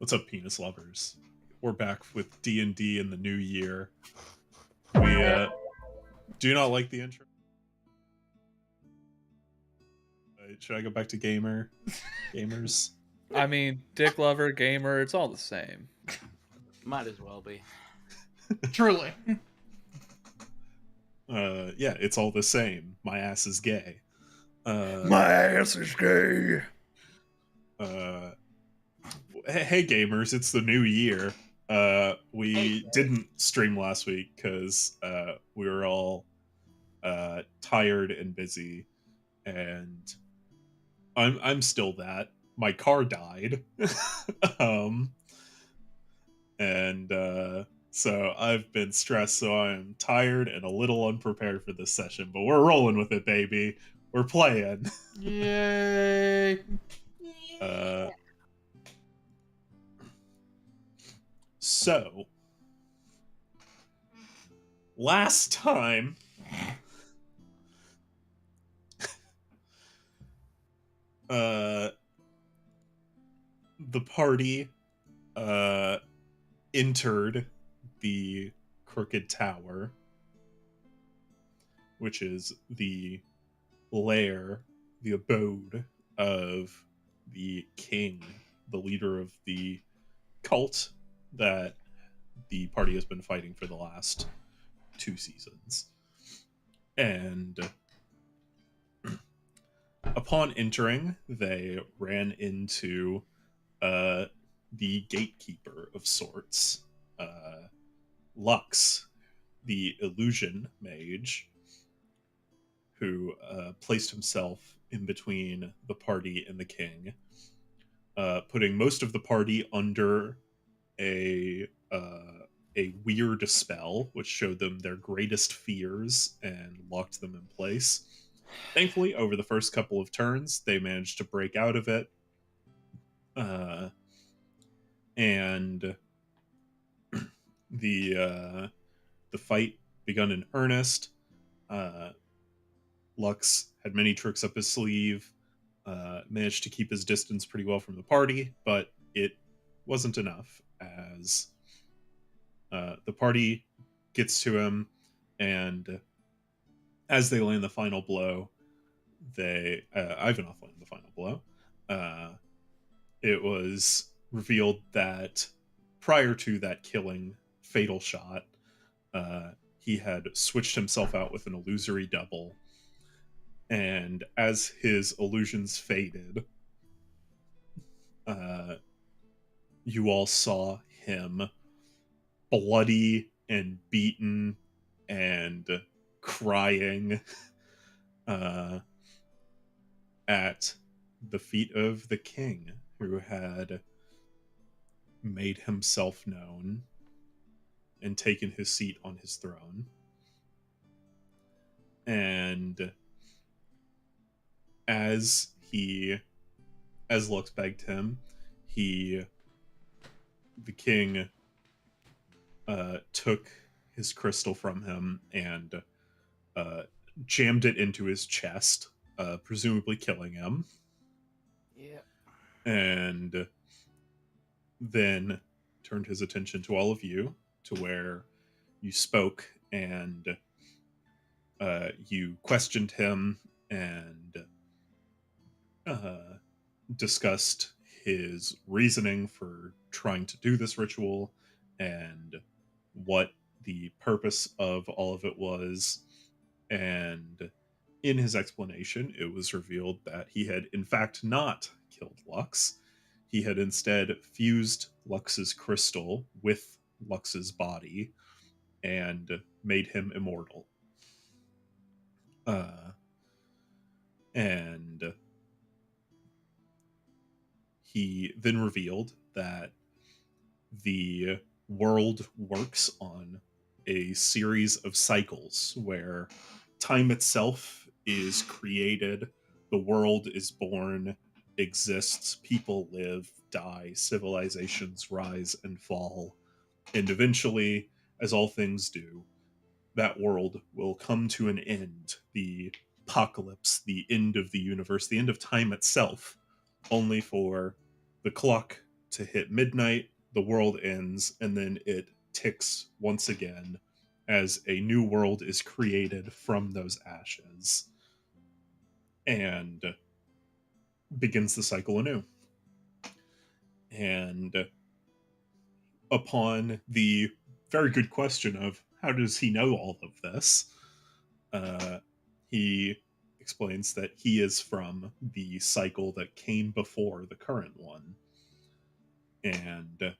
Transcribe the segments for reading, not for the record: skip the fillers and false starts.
What's up, penis lovers? We're back with D&D in the new year. We do not like the intro. Should I go back to gamers? I mean, dick lover, gamer, it's all the same. Might as well be. Truly. Yeah, it's all the same. My ass is gay. My ass is gay. Hey gamers, it's the new year. We didn't stream last week because we were all tired and busy, and I'm still that. My car died. And so I've been stressed, so I'm tired and a little unprepared for this session, but we're rolling with it, baby. We're playing. Yay. So last time the party entered the Crooked Tower, which is the lair, the abode of the king, the leader of the cult that the party has been fighting for the last 2 seasons. And upon entering, they ran into the gatekeeper of sorts, Lux, the illusion mage, who placed himself in between the party and the king, putting most of the party under a weird spell, which showed them their greatest fears and locked them in place. Thankfully, over the first couple of turns, they managed to break out of it. And the fight begun in earnest. Lux had many tricks up his sleeve, managed to keep his distance pretty well from the party, but it wasn't enough, as the party gets to him, and as they land the final blow, Ivanov landed the final blow. It was revealed that prior to that killing fatal shot, he had switched himself out with an illusory double, and as his illusions faded, you all saw him bloody and beaten and crying at the feet of the king, who had made himself known and taken his seat on his throne. And as Lux begged him, the king took his crystal from him and jammed it into his chest, presumably killing him. Yeah. And then turned his attention to all of you, to where you spoke and you questioned him and discussed his reasoning for trying to do this ritual and what the purpose of all of it was. And in his explanation, it was revealed that he had in fact not killed Lux. He had instead fused Lux's crystal with Lux's body and made him immortal. And he then revealed that the world works on a series of cycles where time itself is created, the world is born, exists, people live, die, civilizations rise and fall, and eventually, as all things do, that world will come to an end. The apocalypse, the end of the universe, the end of time itself, only for the clock to hit midnight, the world ends, and then it ticks once again as a new world is created from those ashes and begins the cycle anew. And upon the very good question of how does he know all of this, he explains that he is from the cycle that came before the current one. And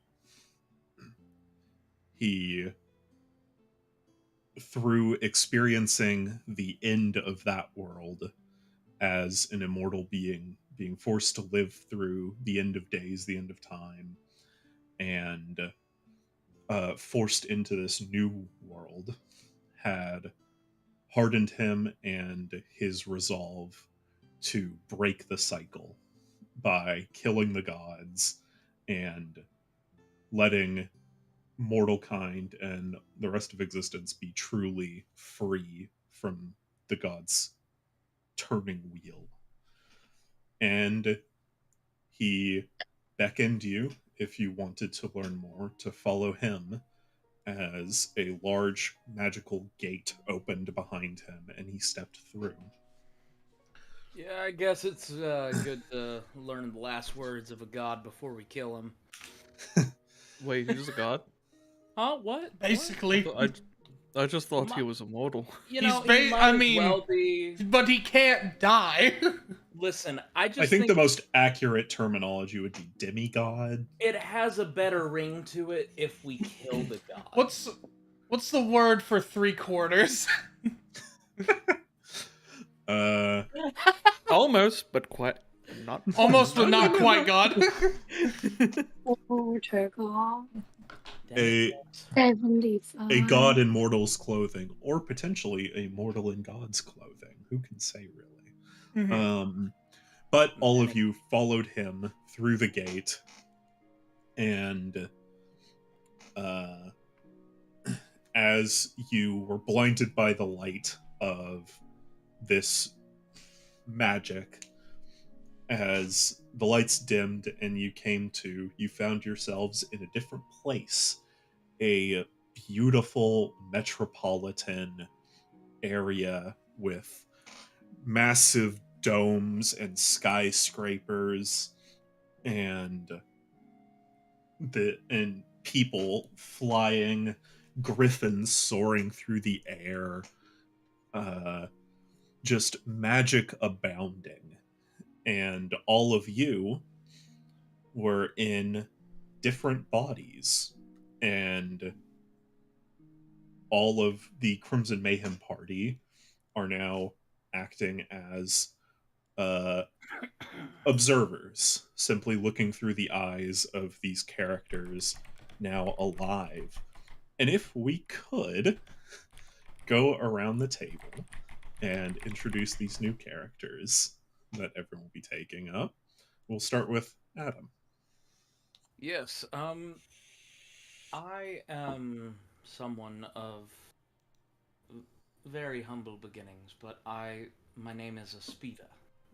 he, through experiencing the end of that world as an immortal being forced to live through the end of days, the end of time, and forced into this new world, had hardened him and his resolve to break the cycle by killing the gods and letting mortal kind and the rest of existence be truly free from the gods' turning wheel. And he beckoned you, if you wanted to learn more, to follow him as a large magical gate opened behind him and he stepped through. Yeah, I guess it's good to learn the last words of a god before we kill him. Wait, he's a god? Huh? What? Basically, I just thought My- he was immortal. You he's know, he might I as mean, well be. but he can't die. Listen, I I just think think the most accurate terminology would be demigod. it has a better ring to it if we kill the god. What's the word for 3/4? Uh, Almost, but quite not. Almost, but not quite God. Portugal. a 75. a god in mortal's clothing, or potentially a mortal in god's clothing. Who can say, really? Mhm. But all of you followed him through the gate, and as you were blinded by the light of this magic, as the lights dimmed and you found yourselves in a different place, a beautiful metropolitan area with massive domes and skyscrapers and people flying, griffins soaring through the air, just magic abounding. And all of you were in different bodies, and all of the Crimson Mayhem party are now acting as uh, observers, simply looking through the eyes of these characters now alive. And if we could go around the table and introduce these new characters that everyone will be taking up, we'll start with Adam. Yes, I am someone of very humble beginnings, but my name is Aspida,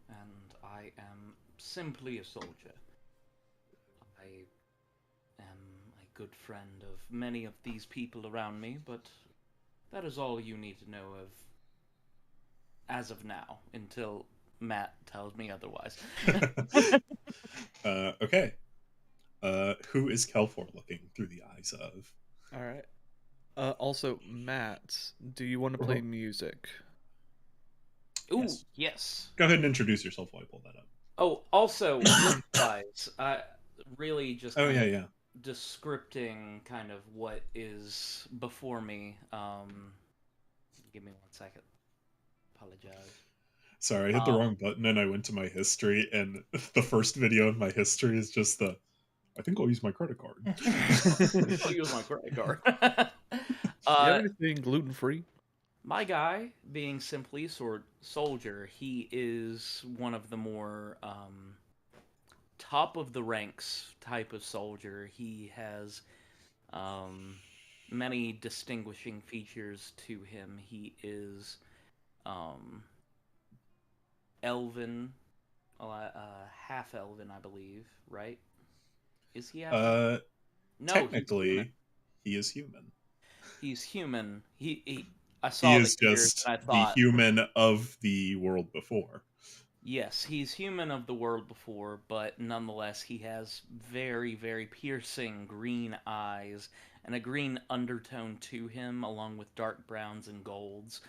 and I am simply a soldier. I am a good friend of many of these people around me, but that is all you need to know of as of now, until Matt tells me otherwise. Okay. Who is Kelfor looking through the eyes of? All right. Also, Matt, do you want to play music? Ooh, Yes. yes. Go ahead and introduce yourself while I pull that up. Oh, also, list-wise, really just Oh, kind yeah, of yeah. descripting kind of what is before me. Give me 1 second. Apologize. Sorry, I hit the wrong button and I went to my history, and the first video in my history is just I think I'll use my credit card. I'll use my credit card. You have anything gluten free? My guy, being simply soldier, he is one of the more top of the ranks type of soldier. He has many distinguishing features to him. He is elven, half elven, I believe, right? Is he actually? Uh, No, technically, he is human. he's human. He I He saw the is gears just and I the thought, human of the world before. yes, he's human of the world before, but nonetheless, he has very, very piercing green eyes and a green undertone to him, along with dark browns and golds.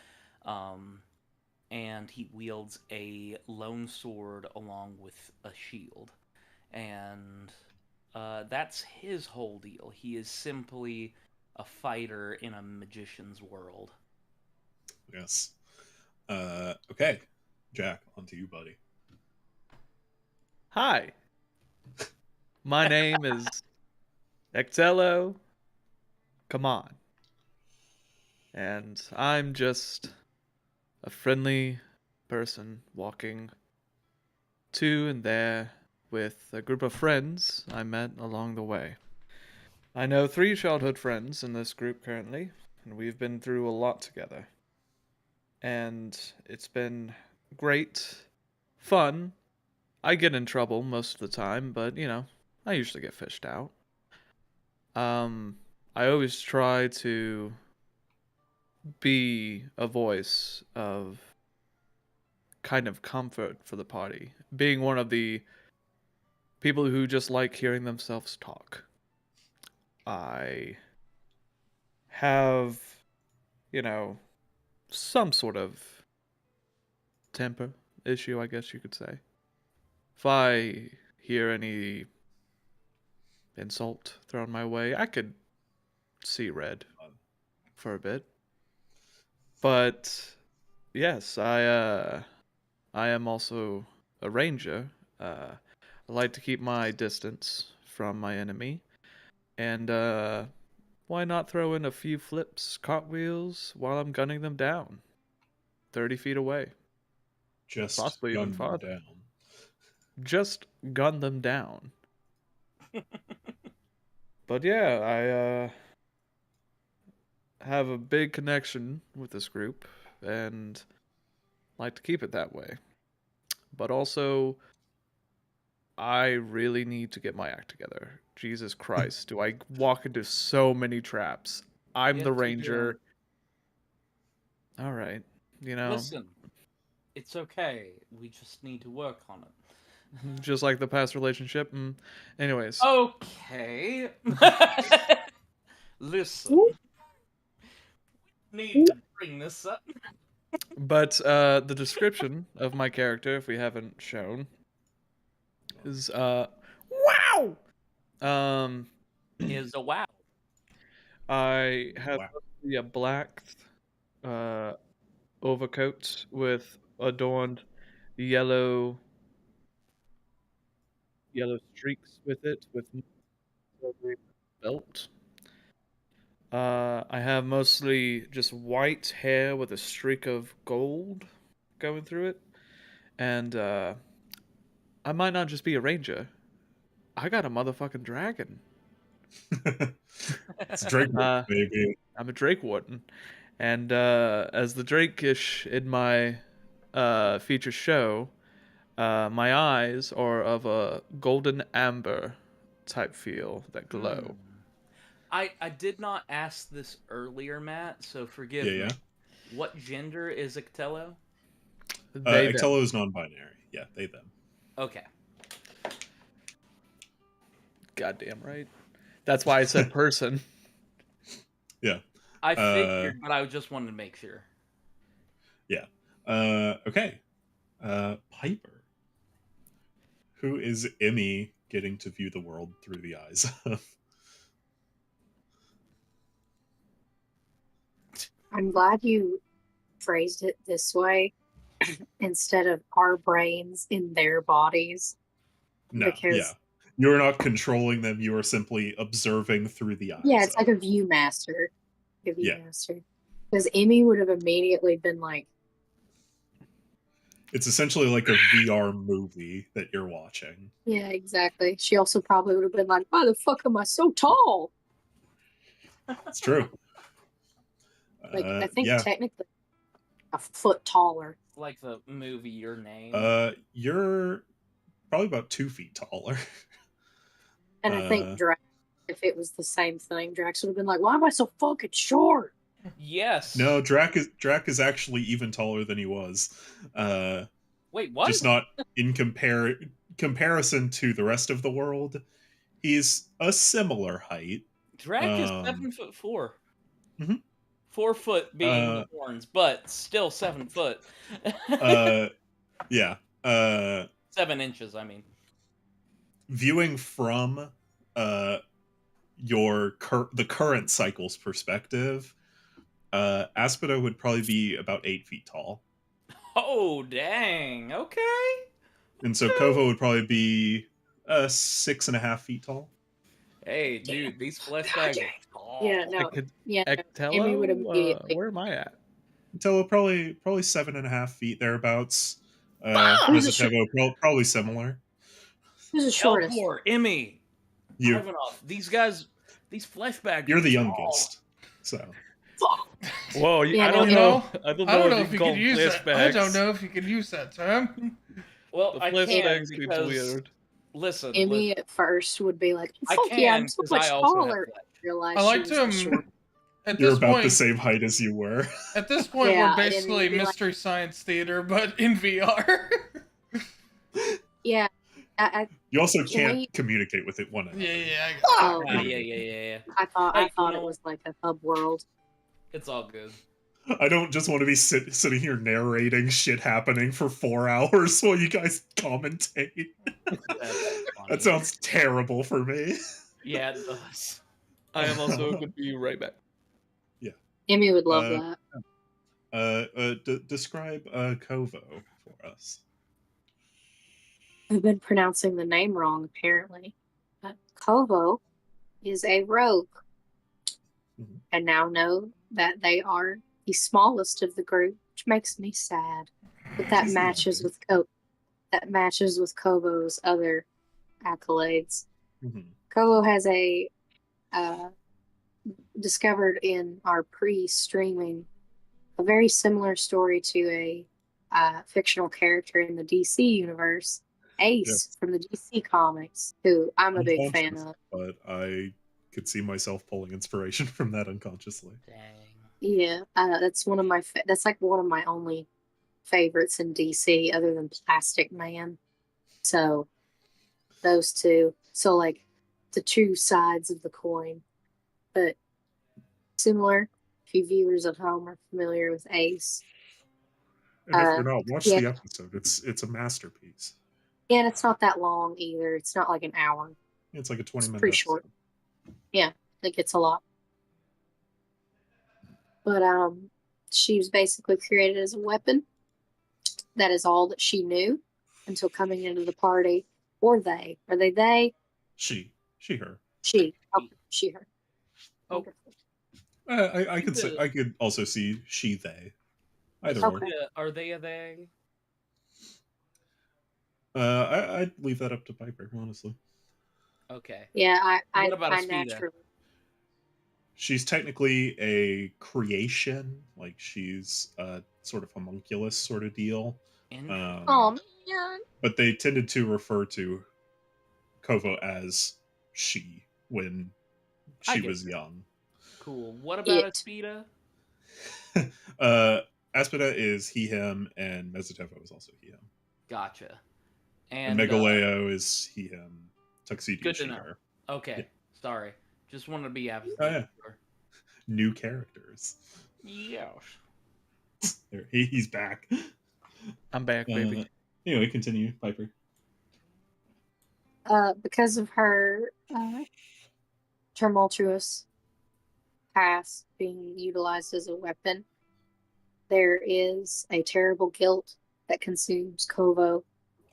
Um, and he wields a lone sword along with a shield. And that's his whole deal. He is simply a fighter in a magician's world. Yes. Okay, Jack, on to you, buddy. Hi, my name is Ep.12. Come on. And I'm just a friendly person walking to and there with a group of friends I met along the way. I know 3 childhood friends in this group currently, and we've been through a lot together. And it's been great, fun. I get in trouble most of the time, but I usually get fished out. Um, I always try to be a voice of kind of comfort for the party, being one of the people who just like hearing themselves talk. I have, you know, some sort of temper issue, I guess you could say. If I hear any insult thrown my way, I could see red for a bit. But yes, I am also a ranger. I like to keep my distance from my enemy, and why not throw in a few flips, cartwheels while I'm gunning them down, 30 feet away, Just possibly even gun them farther. down. Just gun them down. But yeah, I have a big connection with this group and like to keep it that way. But also, I really need to get my act together. Jesus Christ, do I walk into so many traps? I'm Yes, the you do. ranger. All right, Listen, it's okay. We just need to work on it. just like the past relationship. Anyways, Okay. Listen, Ooh, need to bring this up. but the description of my character, if we haven't shown, is wow. Um, Is a wow. I have Wow. mostly a black uh overcoat with adorned yellow streaks with it with silvery belt. I have mostly just white hair with a streak of gold going through it, and I might not just be a ranger. I got a motherfucking dragon. It's Drake, Uh, baby. I'm a Drake Warden, and as the Drakish in my feature show, my eyes are of a golden amber type feel that Hmm. glow. I did not ask this earlier, Matt, so Yeah, forgive me. yeah. What gender is Ictello? They them. Ectello is non-binary. Yeah, they them. Okay. Goddamn right. That's why I said person. Yeah. I Uh, figured, but I just wanted to make sure. yeah. Okay. Piper. Who is Emmy getting to view the world through the eyes of? I'm glad you phrased it this way instead of our brains in their bodies No, yeah. because You're not controlling them. You are simply observing through the yeah, eyes it's like a of. viewmaster. A Yeah. viewmaster. Because Emmy would have immediately been like, It's essentially like a VR movie that you're watching. yeah, exactly. She also probably would have been like, why the fuck am I so tall? It's true. Like, I think Yeah. technically a foot taller. Like the movie Your Name. You're probably about 2 feet taller. And I think Drax, if it was the same thing, Drax would have been like, "Why am I so fucking short?" Yes. No, Drac is actually even taller than he was. Wait, what? Just not in comparison to the rest of the world. He's a similar height. Drac is 7'4". Mhm. 4 foot being the horns, but still 7 foot. Yeah. 7 inches, I mean. Viewing from the current cycle's perspective, Aspida would probably be about 8 feet tall. Oh, dang. Okay. And so Kovo would probably be 6.5 feet tall. Hey, dude, these flesh bags are tall. Yeah, no, yeah. Emmy would immediately. Where am I at? Until probably 7.5 feet thereabouts. Who's the Mizitevo probably similar. Who's the shortest? Elpor, Emmy, You, Ivanov, these guys, these flesh bags you're are the tall. youngest, so. Whoa, Yeah, I don't no, know. I don't I don't know know if if you you can could call use flesh that. I bags. don't know if you could use that term. Well, The I flesh can bag seems because weird. listen, Emmy at first would be like, I "Fuck yeah, can I'm so 'cause much I also have taller." flesh. Realize I like she was the to. short. At You're this about point, the same height as you were. At this point, Yeah, we're and basically you'd be like- Mystery Science Theater, but in VR. Yeah, You also Can can't we- communicate with it one another. yeah. Oh, Yeah. I thought Hey, you it know- was like a hub world. It's all good. I don't just want to be sitting here narrating shit happening for 4 hours while you guys commentate. That's funny. That sounds terrible for me. Yeah, it does. I am also going to be right back. Emmy would love that. Describe Kovo for us. I've been pronouncing the name wrong, apparently. Kovo is a rogue. Mhm. I now know that they are the smallest of the group, which makes me sad. But that She's matches lovely. with Kovo's other accolades. Mhm. Kovo has a discovered in our pre-streaming a very similar story to a fictional character in the DC universe, Ace from the DC comics, who I'm a big fan Unconscious, of. but I could see myself pulling inspiration from that unconsciously. Dang. Yeah, that's one of my that's like one of my only favorites in DC, other than Plastic Man. So those two, so like the two sides of the coin, but similar. If you viewers at home are familiar with Ace, And if you're not, watch yeah. the episode. It's a masterpiece. Yeah, and it's not that long either. It's not like an hour. It's like a 20-minute pretty episode. short. Yeah, it gets a lot. But she was basically created as a weapon. That is all that she knew until coming into the party. Or they. Are they they? She, her. She. Okay, she, her. Oh. Wonderful. I could say, I could also see she, they. Either or. Okay. Are they a they? I'd leave that up to Piper, honestly. Okay. Yeah, I What about I Aspida? naturally. She's technically a creation, like she's a sort of homunculus sort of deal. Oh man. But they tended to refer to Kovo as she when she was young. Cool. What about It. Aspida? Aspida is he, him, and Mezitevo is also he, him. Gotcha. And Megaleo is he, him. Tuxedo, good to she, know. her. Okay. Yeah. Sorry. Just wanted to be absolutely Oh, yeah. sure. New characters. Yes. There, he's back. I'm back, baby. Anyway, continue, Piper. Because of her tumultuous past being utilized as a weapon, there is a terrible guilt that consumes Kovo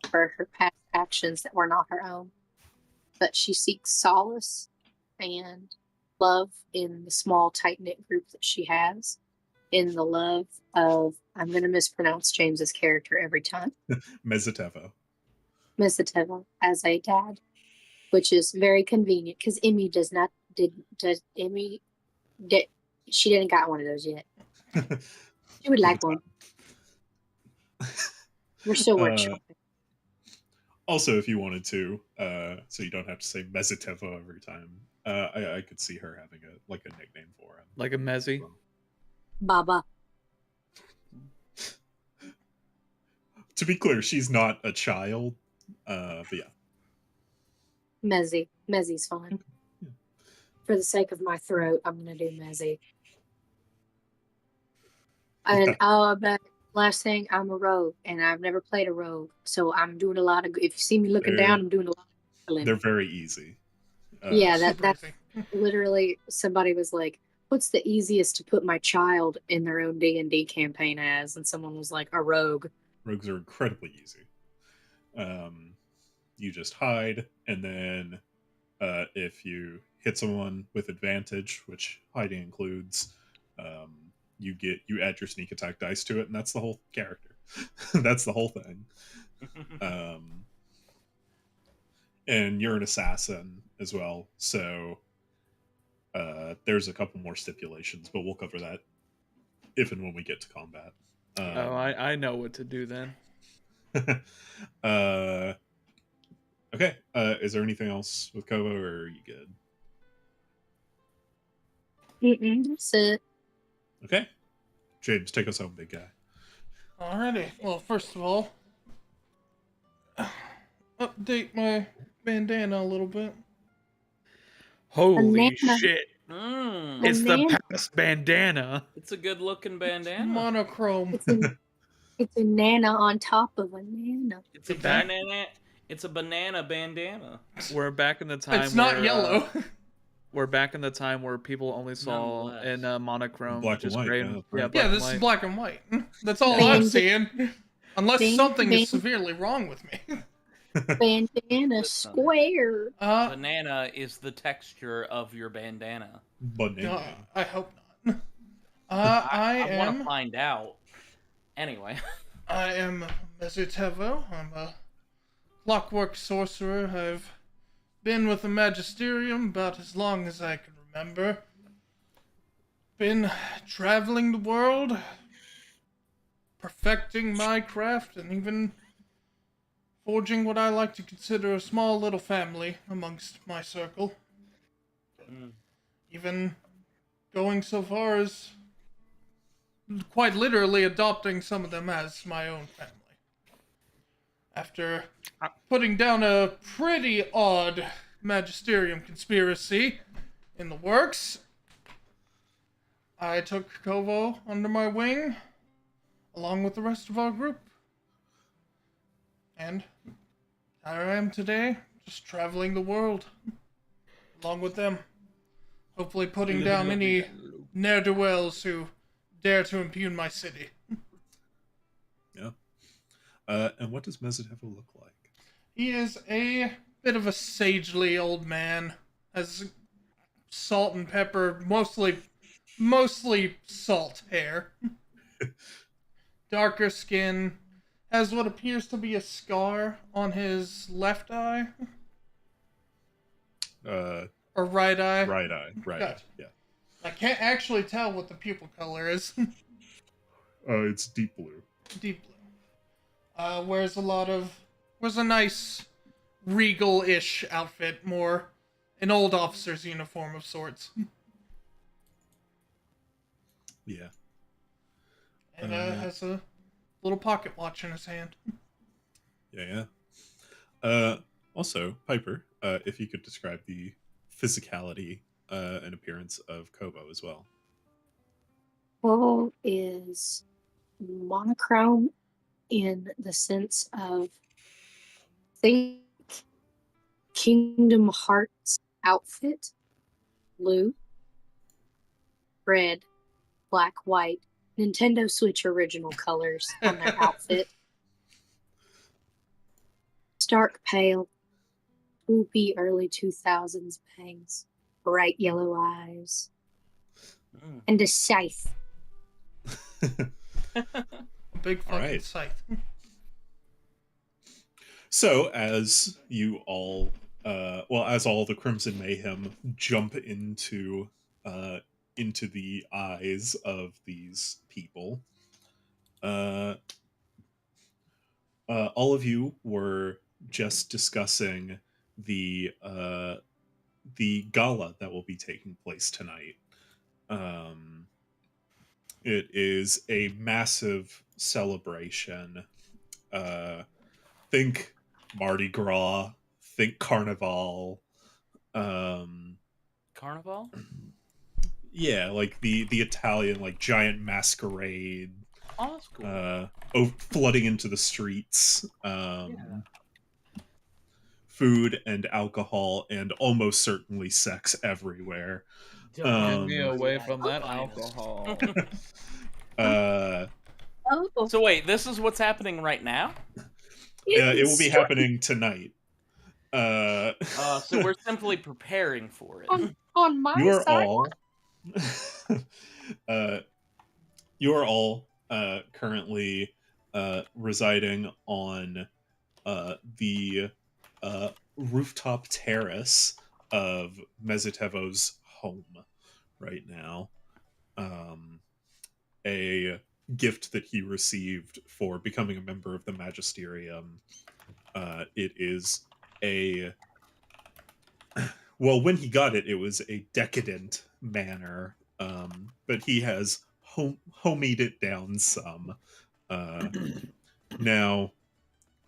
for her past actions that were not her own. But she seeks solace and love in the small, tight-knit group that she has, in the love of, I'm going to mispronounce James's character every time, Mezitevo. Mistletoe as a dad, which is very convenient because Emmy does Emmy she didn't got one of those yet. She would like one. We're still workshopping. Also, if you wanted to, so you don't have to say Mezitevo every time, I could see her having a nickname for him. Like a Mezzy. Baba. To be clear, she's not a child, but yeah. Mezzy. Mezzy's fine. Okay. Yeah. For the sake of my throat, I'm gonna do Mezzy. And but last thing, I'm a rogue, and I've never played a rogue, so I'm doing a lot of. If you see me looking down, I'm doing a lot of. They're very easy. Yeah, Super that's easy. literally somebody was like, "What's the easiest to put my child in their own D&D campaign as?" And someone was like, "A rogue." Rogues are incredibly easy. You just hide, and then if you hit someone with advantage, which hiding includes, you add your sneak attack dice to it, and that's the whole character. That's the whole thing. And you're an assassin as well, so there's a couple more stipulations, but we'll cover that if and when we get to combat. I know what to do then. Okay. Is there anything else with Kovo, or are you good? That's it. Okay. James, take us home, big guy. Alrighty. Well, first of all, update my bandana a little bit. Holy Banana. shit! Mm, It's the Banana. past bandana. it's a good looking bandana. Monochrome. It's a nana on top of a nana. It's a Exactly. banana. It's a banana bandana. We're back in the time. It's not where, yellow. We're back in the time where people only saw Nonetheless. in monochrome, Black and just white, gray. yeah, And, right. yeah, Yeah, black Yeah, and this white. is black and white. That's all Yeah. I'm seeing. Unless Bang, something bang. is severely wrong with me. Bandana Listen. square. Banana is the texture of your bandana. Banana. I hope not. I want to am. find out. Anyway. I am Mezitevo. I'm a clockwork sorcerer. I've been with the Magisterium about as long as I can remember. Been traveling the world, perfecting my craft, and even forging what I like to consider a small little family amongst my circle. Mm. Even going so far as quite literally adopting some of them as my own family. After putting down a pretty odd magisterium conspiracy in the works, I took Kovo under my wing, along with the rest of our group. And here I am today, just traveling the world, along with them. Hopefully putting down any ne'er-do-wells who dare to impugn my city. Yeah. And what does Mezitevo look like? He is a bit of a sagely old man. Has salt and pepper, mostly salt hair. Darker skin. Has what appears to be a scar on his left eye. Or right eye. Right eye. Right eye. Gotcha. Yeah. I can't actually tell what the pupil color is. It's deep blue. Deep blue. Wears a nice regal-ish outfit, more an old officer's uniform of sorts. Yeah. And has a little pocket watch in his hand. Yeah. Also, Piper, if you could describe the physicality and appearance of Kobo as well. Kobo is monochrome in the sense of think Kingdom Hearts outfit, blue, red, black, white, Nintendo Switch original colors on their outfit. Stark pale, poopy early 2000s bangs, bright yellow eyes, and a scythe. A big fucking Alright. scythe. So, as you all, as all the Crimson Mayhem jump into the eyes of these people, all of you were just discussing the gala that will be taking place tonight. Um, it is a massive celebration. Uh, think Mardi Gras, think Carnival. Um, Carnival? yeah, like the Italian like giant masquerade, Oh, that's cool. flooding into the streets. Yeah. Food and alcohol and almost certainly sex everywhere. Get me Um, away at from its that finest. alcohol. uh, Oh, So wait, this is what's happening right now? it will be yes. happening tonight. Uh, So we're simply preparing for it. On my you are side. all, uh, you are all currently residing on the rooftop terrace of Mezitevo's home right now. A gift that he received for becoming a member of the Magisterium. It is a well, when he got it, it was a decadent manner, but he has homied it down some. Uh, Now,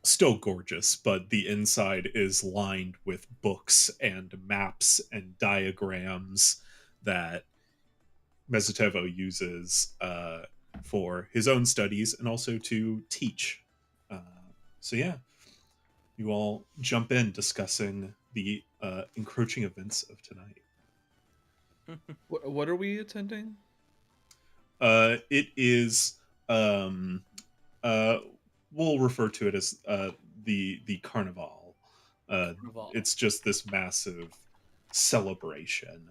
still gorgeous, but the inside is lined with books and maps and diagrams that Mesotevo uses for his own studies and also to teach. Uh, so, yeah, you all jump in discussing the encroaching events of tonight. What are we attending? It is, um, uh, we'll refer to it as the Carnival. Carnival. It's just this massive celebration.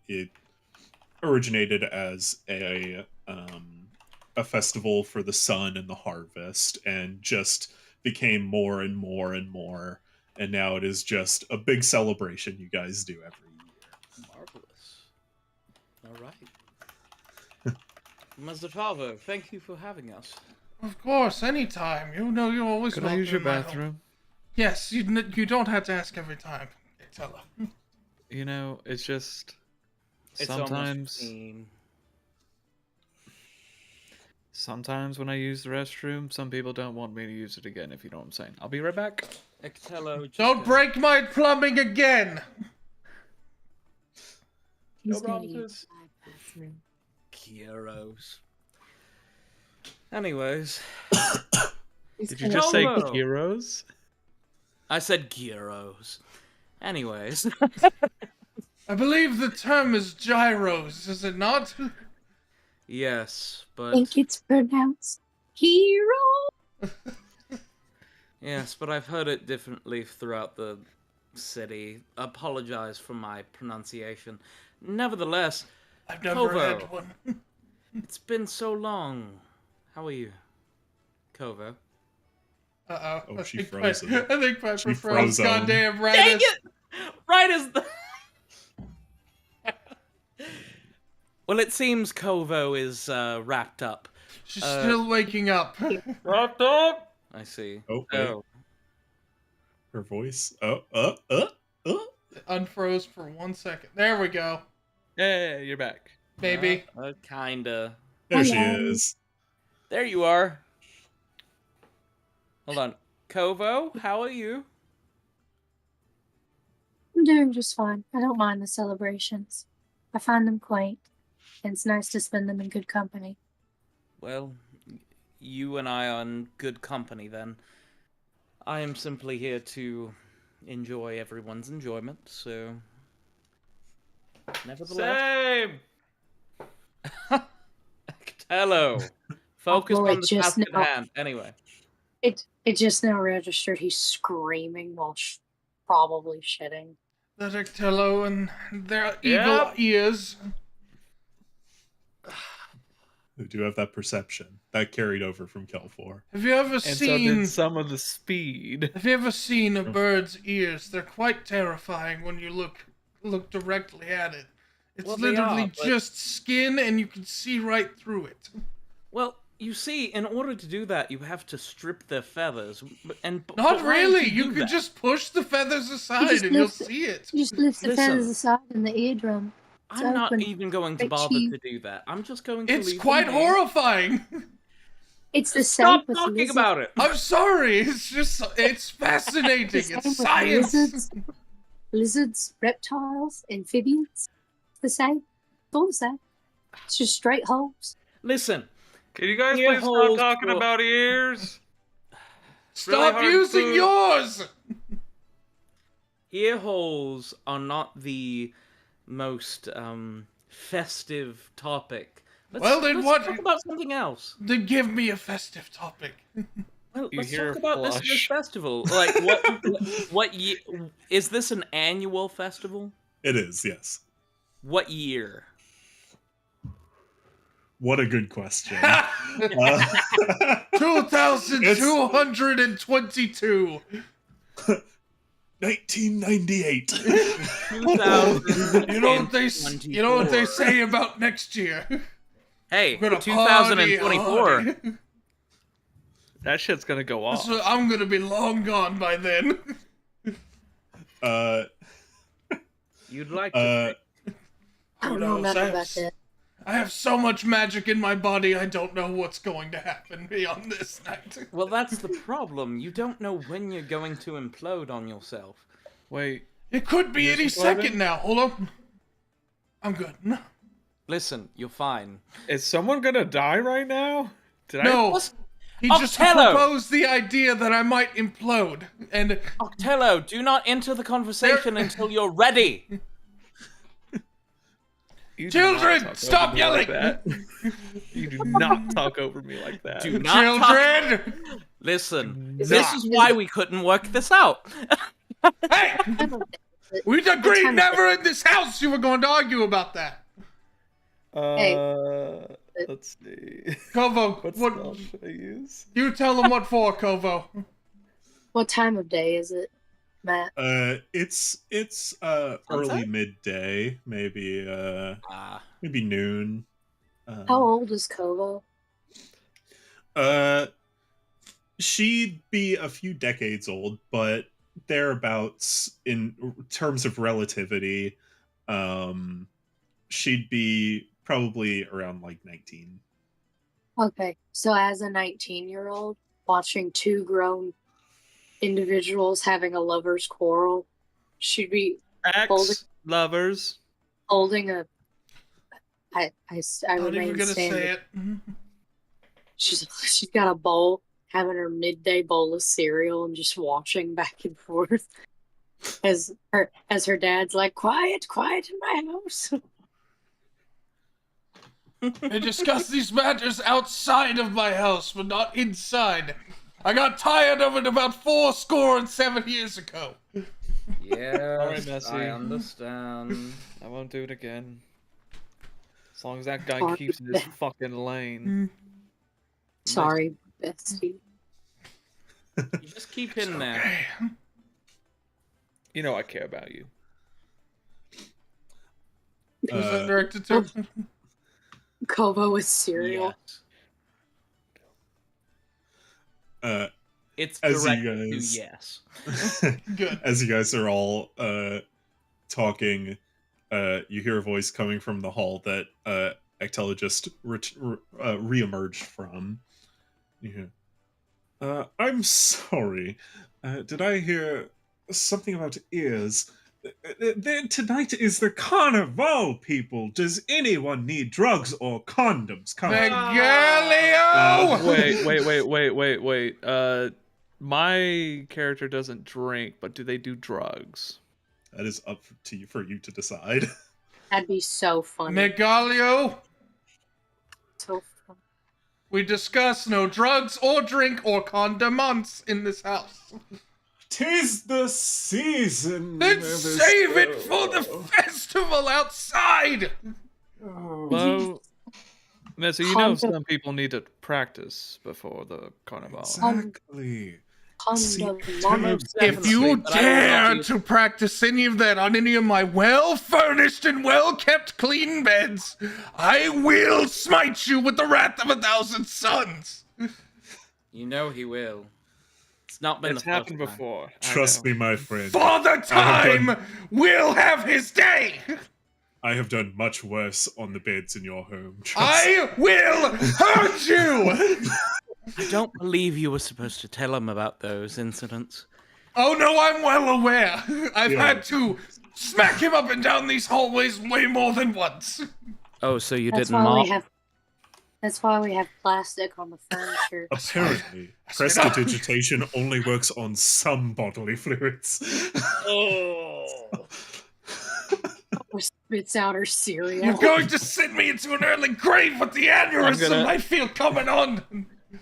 It originated as a festival for the sun and the harvest, and just became more and more and more. And now it is just a big celebration you guys do every year. Marvelous. All right. Mazatavo, thank you for having us. Of course, anytime. You know you're always Could I welcome use your in my home. bathroom? Yes, you don't have to ask every time. Tell her. You know, it's just It's sometimes. almost routine. Sometimes when I use the restroom, some people don't want me to use it again, if you know what I'm saying. I'll be right back. Ectello, just Don't break my plumbing again. No He's gonna promises. use my bathroom. Kieros. Anyways, He's Did you gonna- just say Hello. heroes? I said gyros. Anyways, I believe the term is gyros, is it not? yes, I but think it's pronounced hero. yes, but I've heard it differently throughout the city. Apologize for my pronunciation. Nevertheless, I've never Kovo. had one. It's been so long. How are you, Kovo? Uh-oh. Oh, she I think froze my- it. I think my She preferred froze 'em. goddamn right Dang is... it! Right as the. Well, it seems Kovo is wrapped up. She's still waking up. Wrapped up. I see. Oh, wait. Oh, Her voice. Unfroze for 1 second. There we go. Hey, you're back. Baby. Kinda. There she Hello. is. There you are. Hold on, Kovo. How are you? I'm doing just fine. I don't mind the celebrations. I find them quaint, and it's nice to spend them in good company. Well, you and I are in good company then. I am simply here to enjoy everyone's enjoyment, so. Nevertheless. Same. Hello. Focus boy, on the just task at now. hand. Anyway. It just now registered he's screaming while probably shitting. That Ectello and their evil Yep. ears. Who do have that perception that carried over from Kelfor. Have you ever And so seen... did some of the speed. Have you ever seen a bird's ears? They're quite terrifying when you look directly at it. It's Well, they literally are, but- just skin and you can see right through it. Well, You see, in order to do that, you have to strip their feathers. Not but why would really. do You could that? just push the feathers You aside just and you'll lift, see it. you just lift the Listen. feathers aside in the eardrum. It's I'm not open. even going to Right bother cheek. to do that. I'm just going to It's leave quite them here. horrifying. It's the same Stop with talking lizards. about it. I'm sorry. It's fascinating. The same It's with science. lizards, reptiles, amphibians. It's the same. It's all the same. It's just straight holes. Listen, Can you guys Ear please stop holes talking for- about ears? Stop hard to using prove. yours. ear holes are not the most festive topic. Let's talk about something else. Then give me a festive topic. Well, You let's hear talk a about this flush. festival. Like, what year is this an annual festival? It is, yes. What year? What a good question. 2,222. 1998. 2024. You know what they say about next year. Hey, We're gonna 2024. party. That shit's gonna go off. So I'm gonna be long gone by then. You'd like to. I don't know nothing about that. I have so much magic in my body, I don't know what's going to happen beyond this night. Well, that's the problem. You don't know when you're going to implode on yourself. Wait, It could be You're any exploding? second now. Hold on. I'm good. Listen, you're fine. is someone gonna die right now? Did No, What's- he just Octello! proposed the idea that I might implode. And Octello, do not enter the conversation until you're ready. You do not Children, talk stop over me like yelling! that. You do not talk over me like that. Do not talk. children! Listen, Not. this is why we couldn't work this out. Hey! We'd agreed never in this house you were going to argue about that. Let's see. Kovo, What what? spell should I use? You tell them what for, Kovo. What time of day is it, Matt? It's early midday, maybe maybe noon. How old is Kovo? She'd be a few decades old, but thereabouts in terms of relativity. She'd be probably around like 19. Okay, so as a 19-year-old, watching two grown individuals having a lover's quarrel, she'd be Lovers. holding a. I Not remain even gonna standing. say it. She's got a bowl, having her midday bowl of cereal, and just watching back and forth as her dad's like, quiet in my house. They discuss these matters outside of my house, but not inside. I got tired of it about 47 years ago. Yes, Messi. I understand. I won't do it again. As long as that guy Sorry. keeps in his fucking lane. Sorry, bestie. You just keep in there. You know I care about you. Who's that directed to? Kovo with cereal. Uh, It's As you directed to guys- yes. Good. As you guys are all talking, you hear a voice coming from the hall that Ectella just re-emerged from. You hear, I'm sorry. Did I hear something about ears? Tonight is the carnival, people. Does anyone need drugs or condoms? Come on. Megalio! Wait. My character doesn't drink, but do they do drugs? That is up to you for you to decide. That'd be so funny. Megalio! So fun. We discuss no drugs or drink or condiments in this house. 'Tis the season. Then save it for the festival outside! Well, so you know some people need to practice before the carnival. Exactly. See, Most If definitely, you but I will not dare use- to practice any of that on any of my well-furnished and well-kept clean beds, I will smite you with the wrath of 1,000 suns. You know he will. It's not been It's the first happened time. before. trust me, my friend. Father Time I will have his day. I have done much worse on the beds in your home. Trust I will hurt you. I don't believe you were supposed to tell him about those incidents. Oh no, I'm well aware. I've Yeah. had to smack him up and down these hallways way more than once. Oh, so you That's didn't why mop? we have. That's why we have plastic on the furniture. Apparently, That's prestidigitation only works on some bodily fluids. Oh. Or spits out her cereal. You're going to send me into an early grave with the aneurysm gonna- I feel coming on.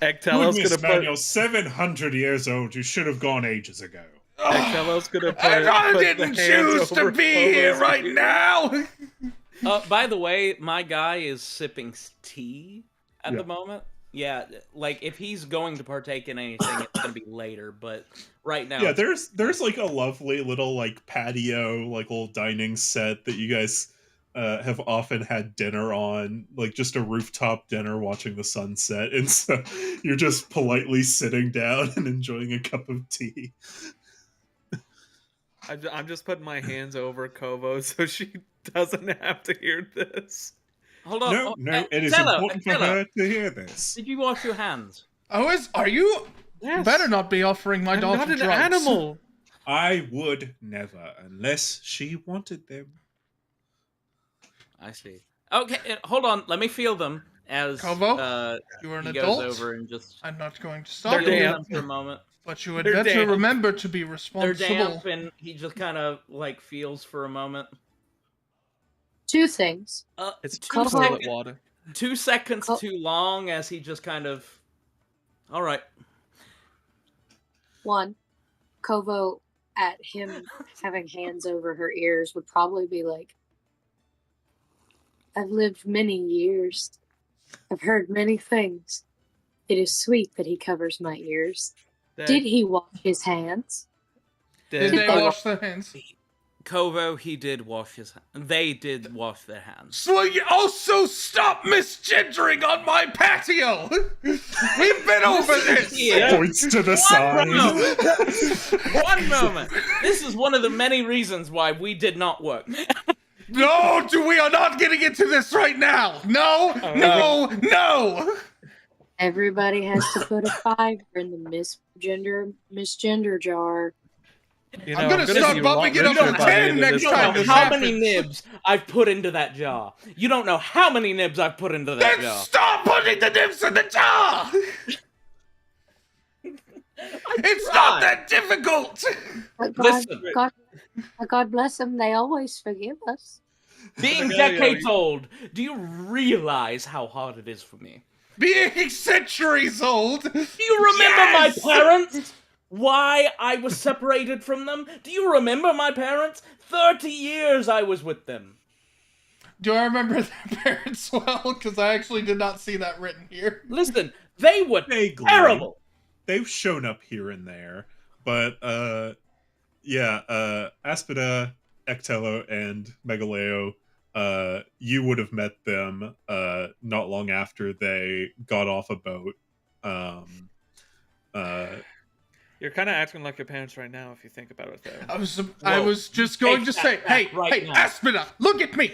Ectelo's Goodness, gonna man, put. you're 700 years old. You should have gone ages ago. Ectelo's gonna put. And I put the didn't hands choose to over be here Phobos' right ears. now. By the way, my guy is sipping tea at Yeah. the moment. Yeah, like if he's going to partake in anything, it's gonna be later. But right now, Yeah, there's like a lovely little like patio, like little dining set that you guys have often had dinner on, like just a rooftop dinner watching the sunset, and so you're just politely sitting down and enjoying a cup of tea. I'm just putting my hands over Kovo so she doesn't have to hear this. hold on. No, no, it is Ectello, important for Ectello, her to hear this. Did you wash your hands? Are you? Yes. Better not be offering my I'm daughter not an drugs. animal. I would never, unless she wanted them. I see. Okay, hold on. Let me feel them as Kovo, you are an he adult. goes over and just I'm not going to They're stop feel you, damp. them for a moment. but you had They're better damp. remember to be They're responsible. damp, and he just kind of like feels for a moment. Two things. It's Two Kovo- toilet seconds, water. 2 seconds Co- too long as he just kind of. All right. One, Kovo at him having hands over her ears would probably be like, I've lived many years. I've heard many things. It is sweet that he covers my ears. Did he wash his hands? Did they They wash their hands? Kovo, he did wash his. They did wash their hands. So you also stop misgendering on my patio. We've been over this. Yeah. Points to the side. One moment. This is one of the many reasons why we did not work. No, we are not getting into this right now. No, no. Everybody has to put a 5 in the misgender jar. You I'm gonna start be a bumping lot it up richer to by the 10 end of next this You don't time know this how happens. many nibs I've put into that jar. You don't know how many nibs I've put into that Then jar. stop putting the nibs in the jar. It's not that difficult. But Listen. God bless them, they always forgive us. Being Miguel, decades old, do you realize how hard it is for me? Being centuries old. Do you remember Yes! my parents? Why I was separated from them? Do you remember my parents? 30 years I was with them. Do I remember their parents well? Because I actually did not see that written here. Listen, they were Vaguely. terrible. They've shown up here and there, but Aspida, Ectello, and Megaleo, you would have met them not long after they got off a boat. You're kind of acting like your parents right now, if you think about it. Though. I was just going to Take say, that back right now. Aspida, look at me.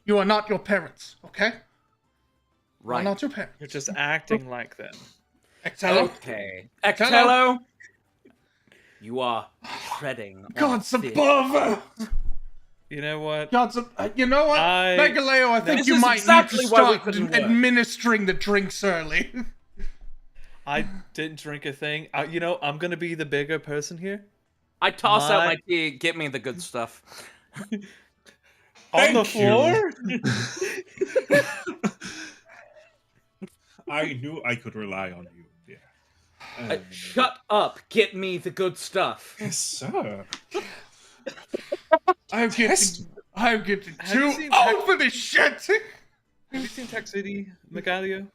You are not your parents, okay? You are Right. not your parents. You're just acting like them. Ectello, Okay. Ectello, you are treading on God's thin. above. You know what? You know what? Megaleo, I think This you is might exactly need to why we start couldn't work. administering the drinks early. I didn't drink a thing. I'm gonna be the bigger person here. I toss out My- my tea. Get me the good stuff. On the Thank you. floor? I knew I could rely on you, dear. Shut up. Get me the good stuff. Yes, sir. I'm getting Have too you seen old for this shit. Have you seen Tech City, Megalio?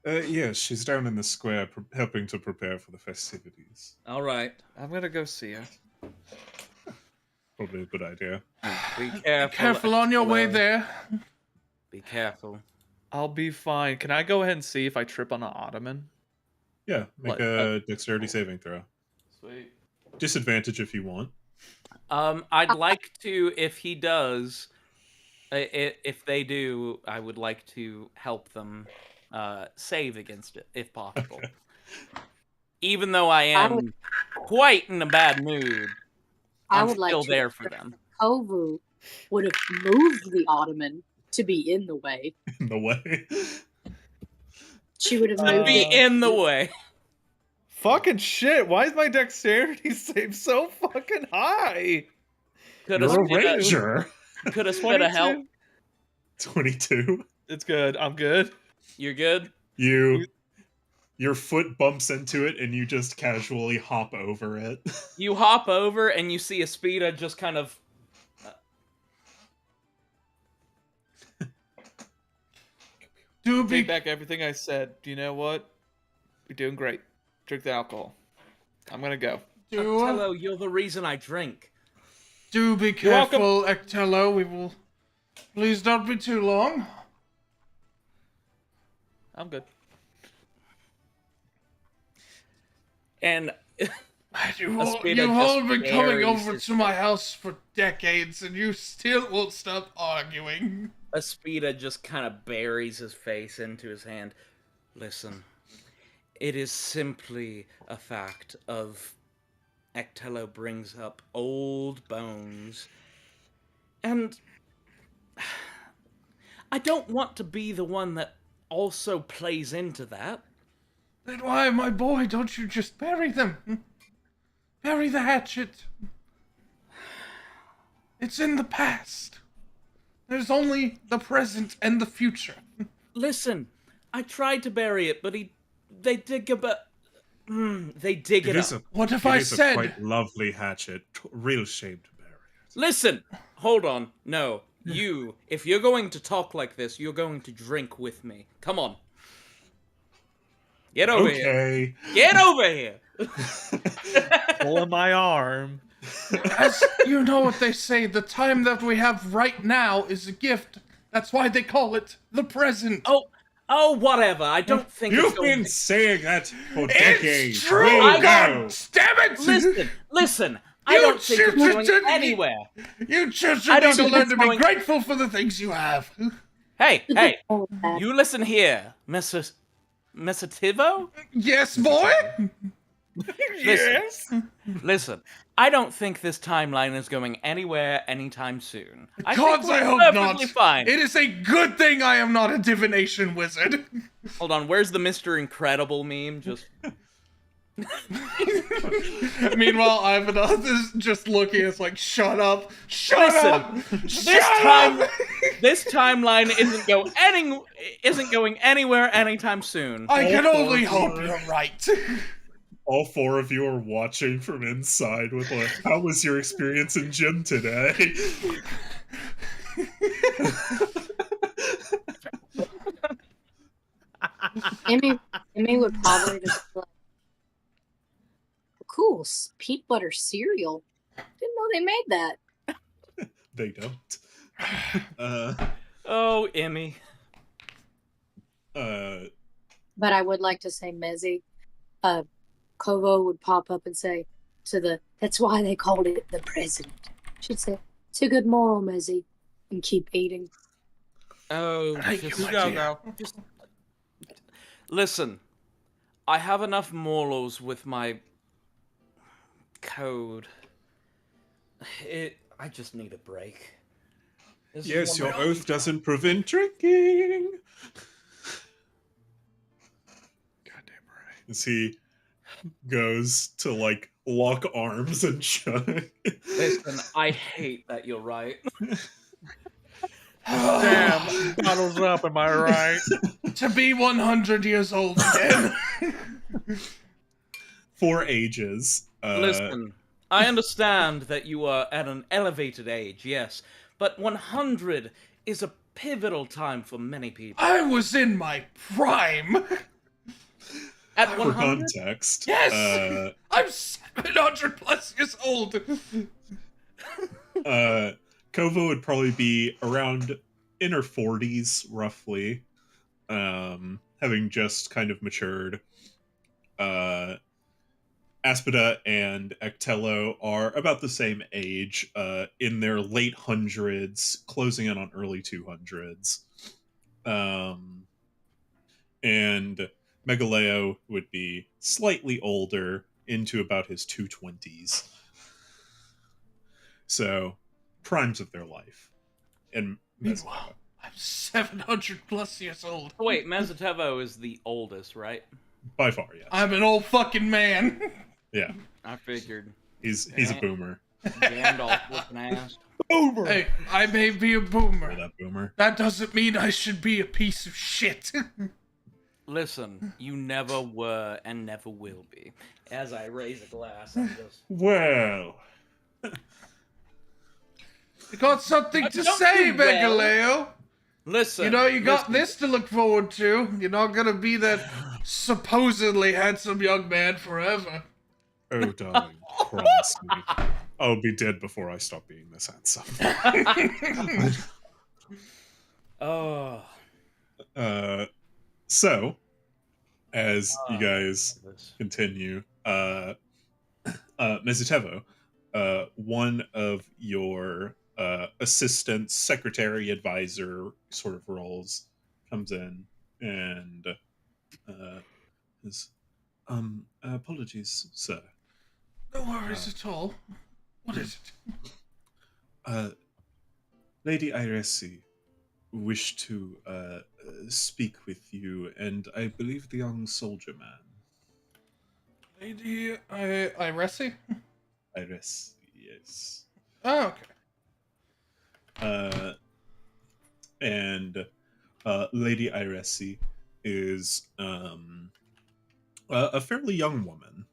Yes, she's down in the square helping to prepare for the festivities. All right. I'm gonna go see her. Probably a good idea. Be Be careful. careful on your way Exolo. there. Be careful. I'll be fine. Can I go ahead and see if I trip on an ottoman? Yeah, make Like, a dexterity saving throw. Sweet. Disadvantage if you want. I'd like to, if he does, if they do, I would like to help them save against it, if possible. Okay. Even though I am would- quite in a bad mood, I I'm would like still to there for them. Kovu would have moved the ottoman to be in the way. In the way. She would have To moved be it. in the way. Fucking shit! Why is my dexterity save so fucking high? Could have You're a spit ranger. Could have spit a help. 22. It's good. I'm good. You're good. Your foot bumps into it and you just casually hop over it. You hop over and you see Aspida just kind of. Do be Take back everything I said. Do you know what? You're doing great. Drink the alcohol. I'm gonna go. Hello, you're the reason I drink. do be You're welcome. careful, Ectello. We will. Please don't be too long. I'm good. And You Aspida all just been coming buries over his- to my house for decades, and you still won't stop arguing. Aspida just kind of buries his face into his hand. Listen, it is simply a fact of Ectello brings up old bones. And I don't want to be the one that also plays into that. Then why, my boy, don't you just bury them? Bury the hatchet. It's in the past. There's only the present and the future. Listen, I tried to bury it, but they dig about. They dig it It is up. What if it I is a said? quite lovely hatchet. Real shame to bury it. Listen, hold on. No, if you're going to talk like this, you're going to drink with me. Come on. Get over here. Okay. Get over here. Pulling my arm. As you know what they say, the time that we have right now is a gift. That's why they call it the present. Oh, whatever. I don't think You've it's going been to... saying that for decades. It's true! We know. God damn it! Listen. I You don't think it's going should- anywhere. You just I need don't to think learn it's to be going- grateful for the things you have. Hey, All that. you listen here, Messativo? Yes, boy? Listen, I don't think this timeline is going anywhere anytime soon. Gods, I hope perfectly not. fine. It is a good thing I am not a divination wizard. Hold on, where's the Mr. Incredible meme? Just Meanwhile, Ivanov is just looking. It's like, shut up, shut Listen, up, this shut time, up. this timeline isn't going anywhere anytime soon. I can All only four hope of you're right. All four of you are watching from inside with like, how was your experience in gym today? Amy would probably just be like, cool, peanut butter cereal. Didn't know they made that. They don't. Oh, Emmy. But I would like to say Mezzy. Kovo would pop up and say that's why they called it the present. She'd say, it's a good moral, Mezzy. And keep eating. Oh, Thank you, just my go, dear. girl. Just listen. I have enough morals with my code. I just need a break. This is Yes, one your of- oath doesn't prevent drinking. Goddamn right. As he goes to like lock arms and chug. Listen, I hate that you're right. Damn, bottles up, am I right? To be 100 years old again. For ages. Listen, I understand that you are at an elevated age, yes, but 100 is a pivotal time for many people. I was in my prime. At For 100? context, Yes! I'm 700 plus years old! Kovo would probably be around in her 40s, roughly, having just kind of matured. Aspida and Ectello are about the same age, in their late hundreds, closing in on early 200s. And Megaleo would be slightly older, into about his 220s. So, primes of their life. And Meanwhile, I'm 700 plus years old. Oh, wait, Mezatevo is the oldest, right? By far, yes. I'm an old fucking man. Yeah, I figured. he's a boomer. Gandalf looking ass. Boomer! Hey, I may be a Remember boomer. that boomer? That doesn't mean I should be a piece of shit. Listen, you never were and never will be. As I raise a glass, I'm just... Well, You got something to Don't say, do well. Megaleo? Listen. You know, you got listen. this to look forward to. You're not gonna be that supposedly handsome young man forever. oh darling, promise me. I'll be dead before I stop being this handsome. Oh. So, as you guys continue, Mezutevo, one of your assistant secretary advisor sort of roles comes in and is, apologies, sir. No worries at all. What is it? Lady Iresi wished to speak with you, and I believe the young soldier man. Lady Iresi? Iresi, yes. Oh, okay. And Lady Iresi is a fairly young woman,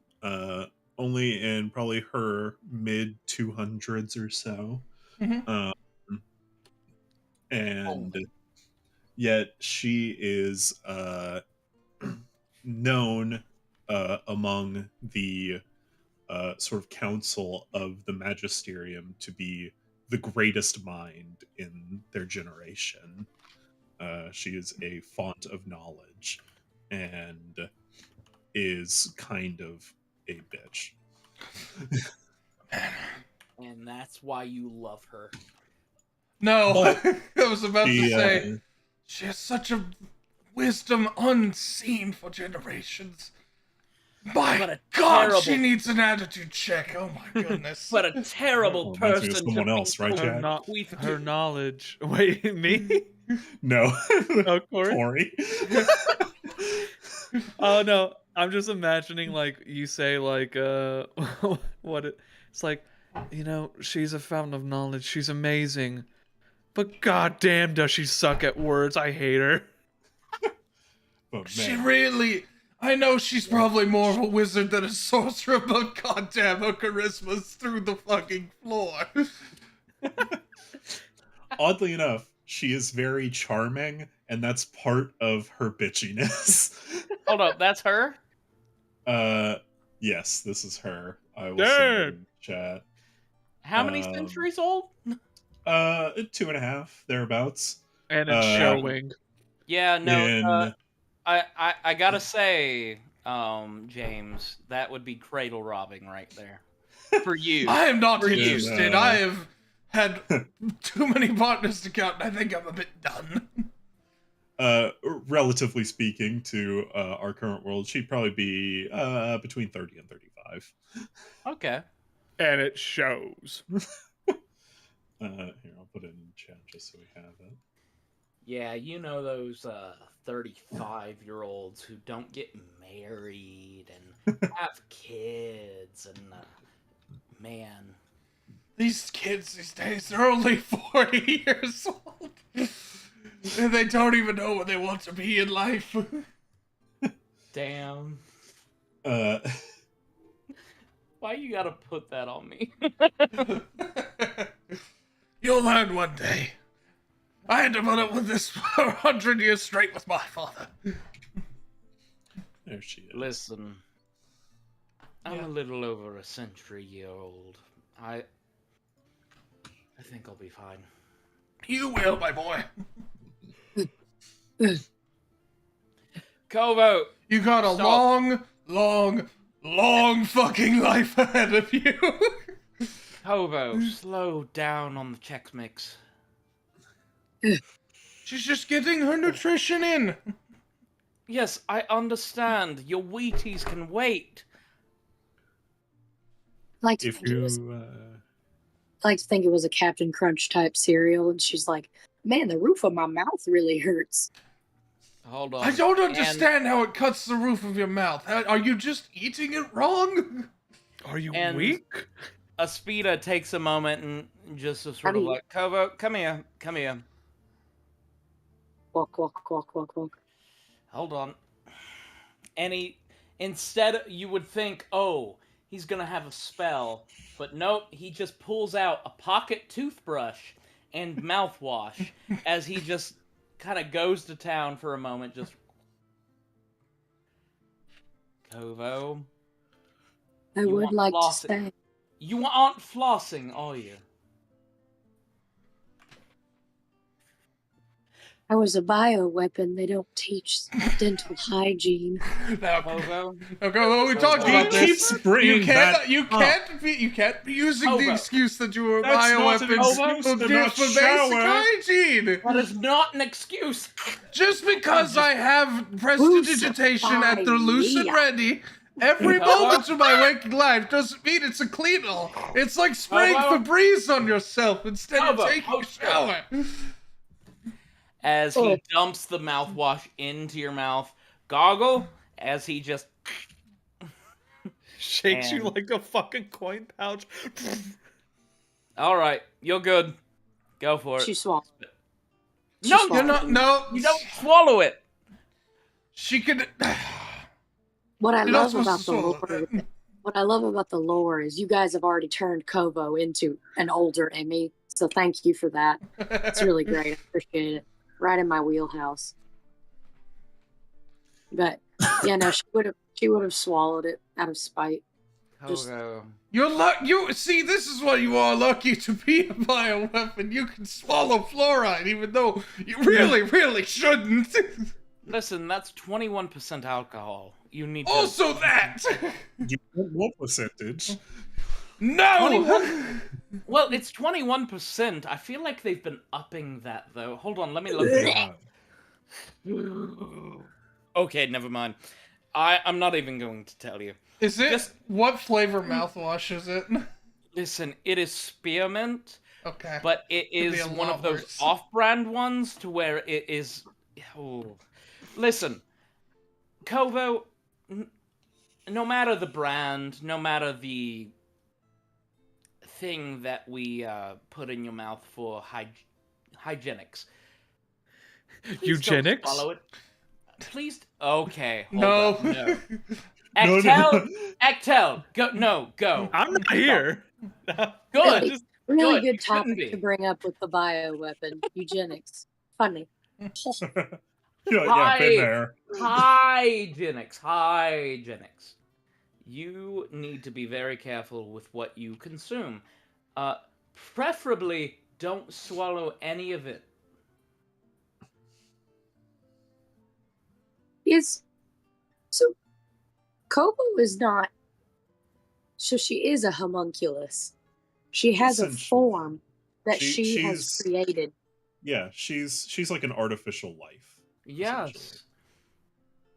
only in probably her mid 200s or so. Mhm. And yet she is known among the sort of council of the magisterium to be the greatest mind in their generation. She is a font of knowledge and is kind of a bitch. And that's why you love her. No, But I was about to The, say, she has such a wisdom unseen for generations. My But a God, terrible- she needs an attitude check. Oh my goodness. But a terrible Reminds me of person someone to else, right, people Jack? bequeath Her to. knowledge. Wait, me? no, Oh, Corey? Corey. Oh no, I'm just imagining like you say like it's like, you know, she's a fountain of knowledge, she's amazing. But goddamn does she suck at words. I hate her. But She man, really. I know she's probably more of a wizard than a sorcerer, but goddamn, her charisma's through the fucking floor. oddly enough, she is very charming, and that's part of her bitchiness. Hold up, that's her? Yes, this is her. I will Damn. send it in the chat. How many Um, centuries old? 2.5 thereabouts. And it's showing. Yeah, no. In I gotta say, James, that would be cradle robbing right there. For you. I am not For you. interested. I have had too many partners to count, and I think I'm a bit done. relatively speaking to our current world, she'd probably be between 30 and 35. Okay. And it shows. Here, I'll put it in the chat just so we have it. Yeah, you know those 35-year-olds who don't get married and have kids and man. These kids these days, they're only 40 years old. And they don't even know what they want to be in life. Damn. Uh, Why you gotta put that on me? You'll learn one day. I had to put up with this for 100 years straight with my father. There There she is. Listen, I'm Yeah. a little over a century old. I think I'll be fine. You will, my boy. Kovo, You got a Stop. long fucking life ahead of you. Kovo, slow down on the Chex Mix. She's just getting her nutrition in. Yes, I understand. Your Wheaties can wait. Like to If think it was you, like to think it was a Captain Crunch type cereal, and she's like, "Man, the roof of my mouth really hurts." Hold on. I don't And understand how it cuts the roof of your mouth. Are you just eating it wrong? Are you And- weak? Aspida takes a moment and just sort How of do you- like, Kovo, come here, come here. Walk, walk, walk, walk, walk. Hold on. And instead, you would think, oh, he's gonna have a spell. But nope, he just pulls out a pocket toothbrush and mouthwash as he just kind of goes to town for a moment. Just. Kovo, I You would want like to floss- say, you aren't flossing, are you? I was a bioweapon. They don't teach dental hygiene. Now, Kovo? okay, we talked he about this. keeps bringing that You up. can't be using the Hobo. excuse that you were a That's not an bioweapon excuse to for not basic shower. hygiene. That is not an excuse. Just because I have prestidigitation at the Crucify loose and me. ready every Hobo. moment of my waking life doesn't mean it's a clean-all. It's like spraying Hobo. Febreze on yourself instead Hobo. of taking a shower. As Oh. he dumps the mouthwash into your mouth. Goggle as he just. Shakes you And- like a fucking coin pouch. Alright, you're good. Go for it. She swallowed. No, She You're swallowed. not. No, You don't swallow it. She could. What I You're not love supposed about to the swallow lore, that. what I love about the lore is you guys have already turned Kovo into an older Emmy. So thank you for that. It's really great. I appreciate it. Right in my wheelhouse. But yeah, no, she would have swallowed it out of spite. Just- Kogo. You see, this is why you are lucky to be a bioweapon. You can swallow fluoride, even though you really shouldn't. Listen, that's 21% alcohol. You need to. Also, that. You want what percentage? No. Well, it's 21%. I feel like they've been upping that, though. Hold on, let me look it up. God. Okay, never mind. I'm not even going to tell you. Is it? Just- What flavor mouthwash is it? Listen, it is spearmint, Okay. but it be is a one lot of those worse. off-brand ones to where it is. Oh. Listen, Kovo, no matter the brand, no matter the thing that we put in your mouth for hygienics. Please don't Eugenics? swallow it. Please. Okay. Hold No. up, no. No, Actel, no. Actel, go. No, go. I'm not here. Good. Really, really Good, good you shouldn't topic be. to bring up with the bioweapon. Eugenics. Funny. Yeah, been there. Hygienics. Hygienics. You need to be very careful with what you consume. Preferably, don't swallow any of it. So Kobo is not. So she is a homunculus. She has a Essentially. form that She- she has she's- created. Yeah, she's like an artificial life. Yes.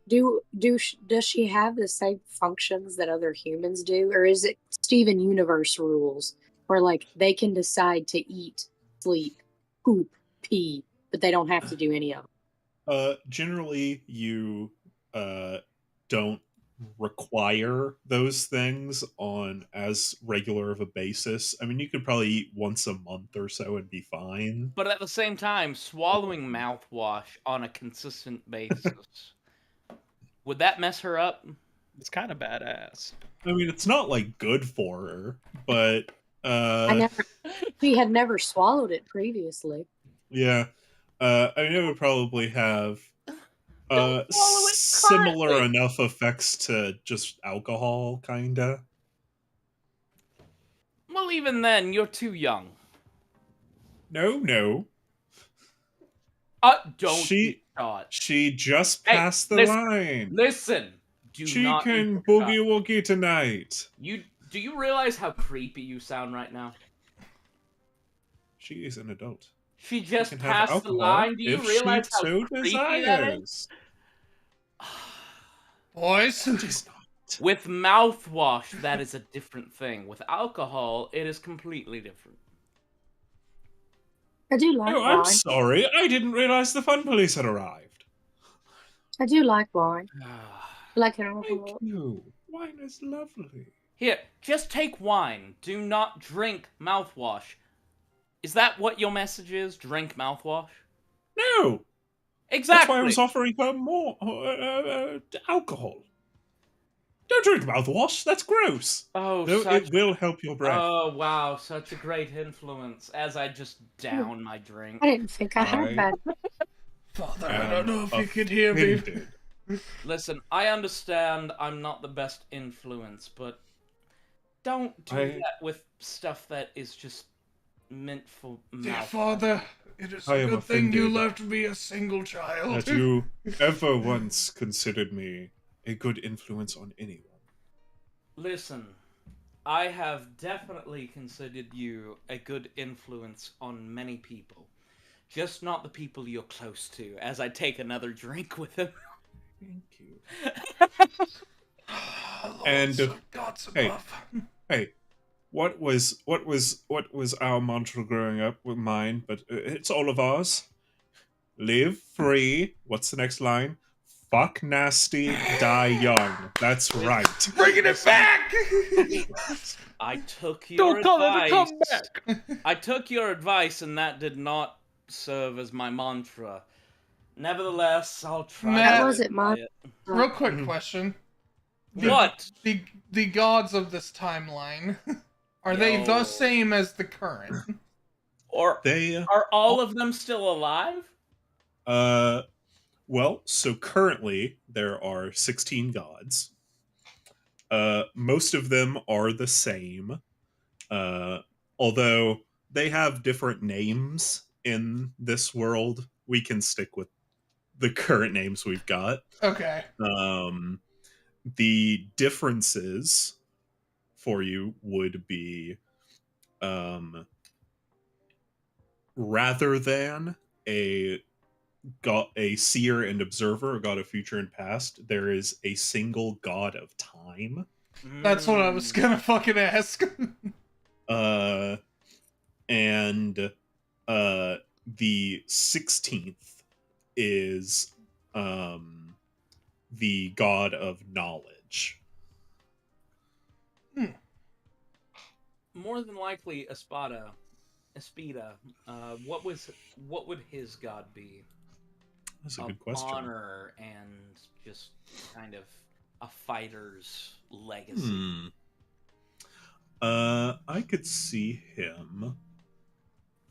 Does she have the same functions that other humans do, or is it Steven Universe rules where like they can decide to eat, sleep, poop, pee, but they don't have to do any of it? Generally, you don't require those things on as regular of a basis. I mean, you could probably eat once a month or so and be fine. But at the same time, swallowing mouthwash on a consistent basis. Would that mess her up? It's kind of badass. I mean, it's not like good for her, but She had never swallowed it previously. yeah. I mean, it would probably have Don't swallow it Similar currently. enough effects to just alcohol, kinda. Well, even then, you're too young. No. Don't be shot. She just Hey, passed the listen, line. listen. Do She not can interrupt. boogie woogie tonight. Do you realize how creepy you sound right now? She is an adult. She She just can have passed the alcohol line. Do you if she realize how so creepy that is? desires. Boys, It is not. With mouthwash, that is a different thing. With alcohol, it is completely different. I do like Oh, I'm wine. sorry. I didn't realize the fun police had arrived. I do like wine. Like an Thank alcohol. you. Wine is lovely. Here, just take wine. Do not drink mouthwash. Is that what your message is? Drink mouthwash? No, Exactly. that's why I was offering her more alcohol. Don't drink mouthwash. That's gross. Oh, Though it will help your breath. Oh, wow, such a great influence. As I just down my drink. I didn't think I had that. Father, I don't know if you could hear me. Offended. Listen, I understand I'm not the best influence, but don't do that with stuff that is just meant for Dear mouth. Father, it is I a am good thing you offended left me a single child. that you ever once considered me a good influence on anyone. Listen, I have definitely considered you a good influence on many people. Just not the people you're close to, as I take another drink with him. Thank you. Lord, And God's hey, above. hey, what was our mantra growing up with mine? But it's all of ours. Live free. What's the next line? Fuck nasty, die young. That's right. Bringing it back! I took your Don't call it a advice. comeback. I took your advice, and that did not serve as my mantra. Nevertheless, I'll try. Matt- to Was it live mine? by it. Real quick question. What? The gods of this timeline, are they the Yo. same as the current? Or They are all of them still alive? well, so currently there are 16 gods. Most of them are the same. Although they have different names in this world, we can stick with the current names we've got. Okay. The differences for you would be rather than a seer and observer, a god of future and past, there is a single god of time. That's what I was gonna fucking ask. And the 16th is the god of knowledge. More than likely, Espida. What would his god be? That's a good question. Honor and just kind of a fighter's legacy. I could see him